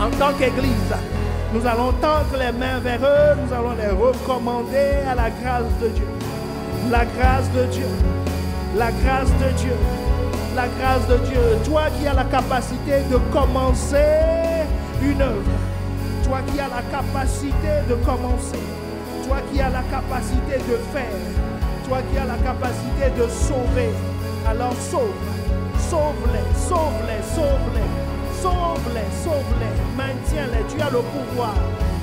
Speaker 2: En tant qu'Église, nous allons tendre les mains vers eux, nous allons les recommander à la grâce de Dieu. La grâce de Dieu, la grâce de Dieu, la grâce de Dieu. Toi qui as la capacité de commencer une œuvre, toi qui as la capacité de commencer, toi qui as la capacité de faire, toi qui as la capacité de sauver, alors sauve-les, sauve-les, sauve-les, sauve-les, sauve-les, sauve-les. maintiens-les. Tu as le pouvoir.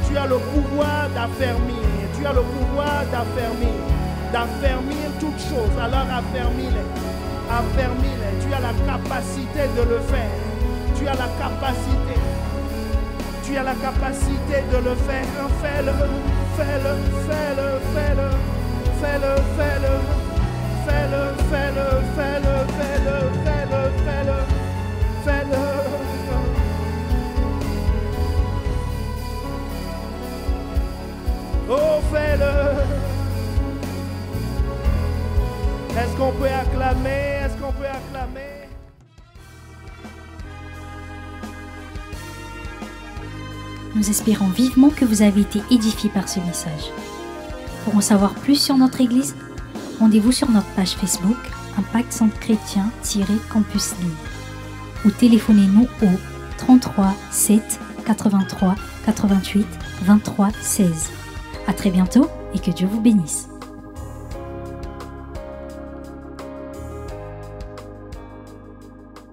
Speaker 2: Tu as le pouvoir d'affermir. Tu as le pouvoir d'affermir toutes choses. Alors affermis-les. Affermis-les. Tu as la capacité de le faire. Tu as la capacité. Tu as la capacité de le faire. Fais-le, fais-le, fais-le, fais-le, fais-le, fais-le, fais-le, fais-le, fais-le, fais-le, fais-le, fais-le, fais-le. Oh, fais-le. Est-ce qu'on peut acclamer? Est-ce qu'on peut acclamer?
Speaker 1: Nous espérons vivement que vous avez été édifiés par ce message. Pour en savoir plus sur notre Église, rendez-vous sur notre page Facebook Impact Centre Chrétien-Campus Lille ou téléphonez-nous au 33 7 83 88 23 16. À très bientôt et que Dieu vous bénisse.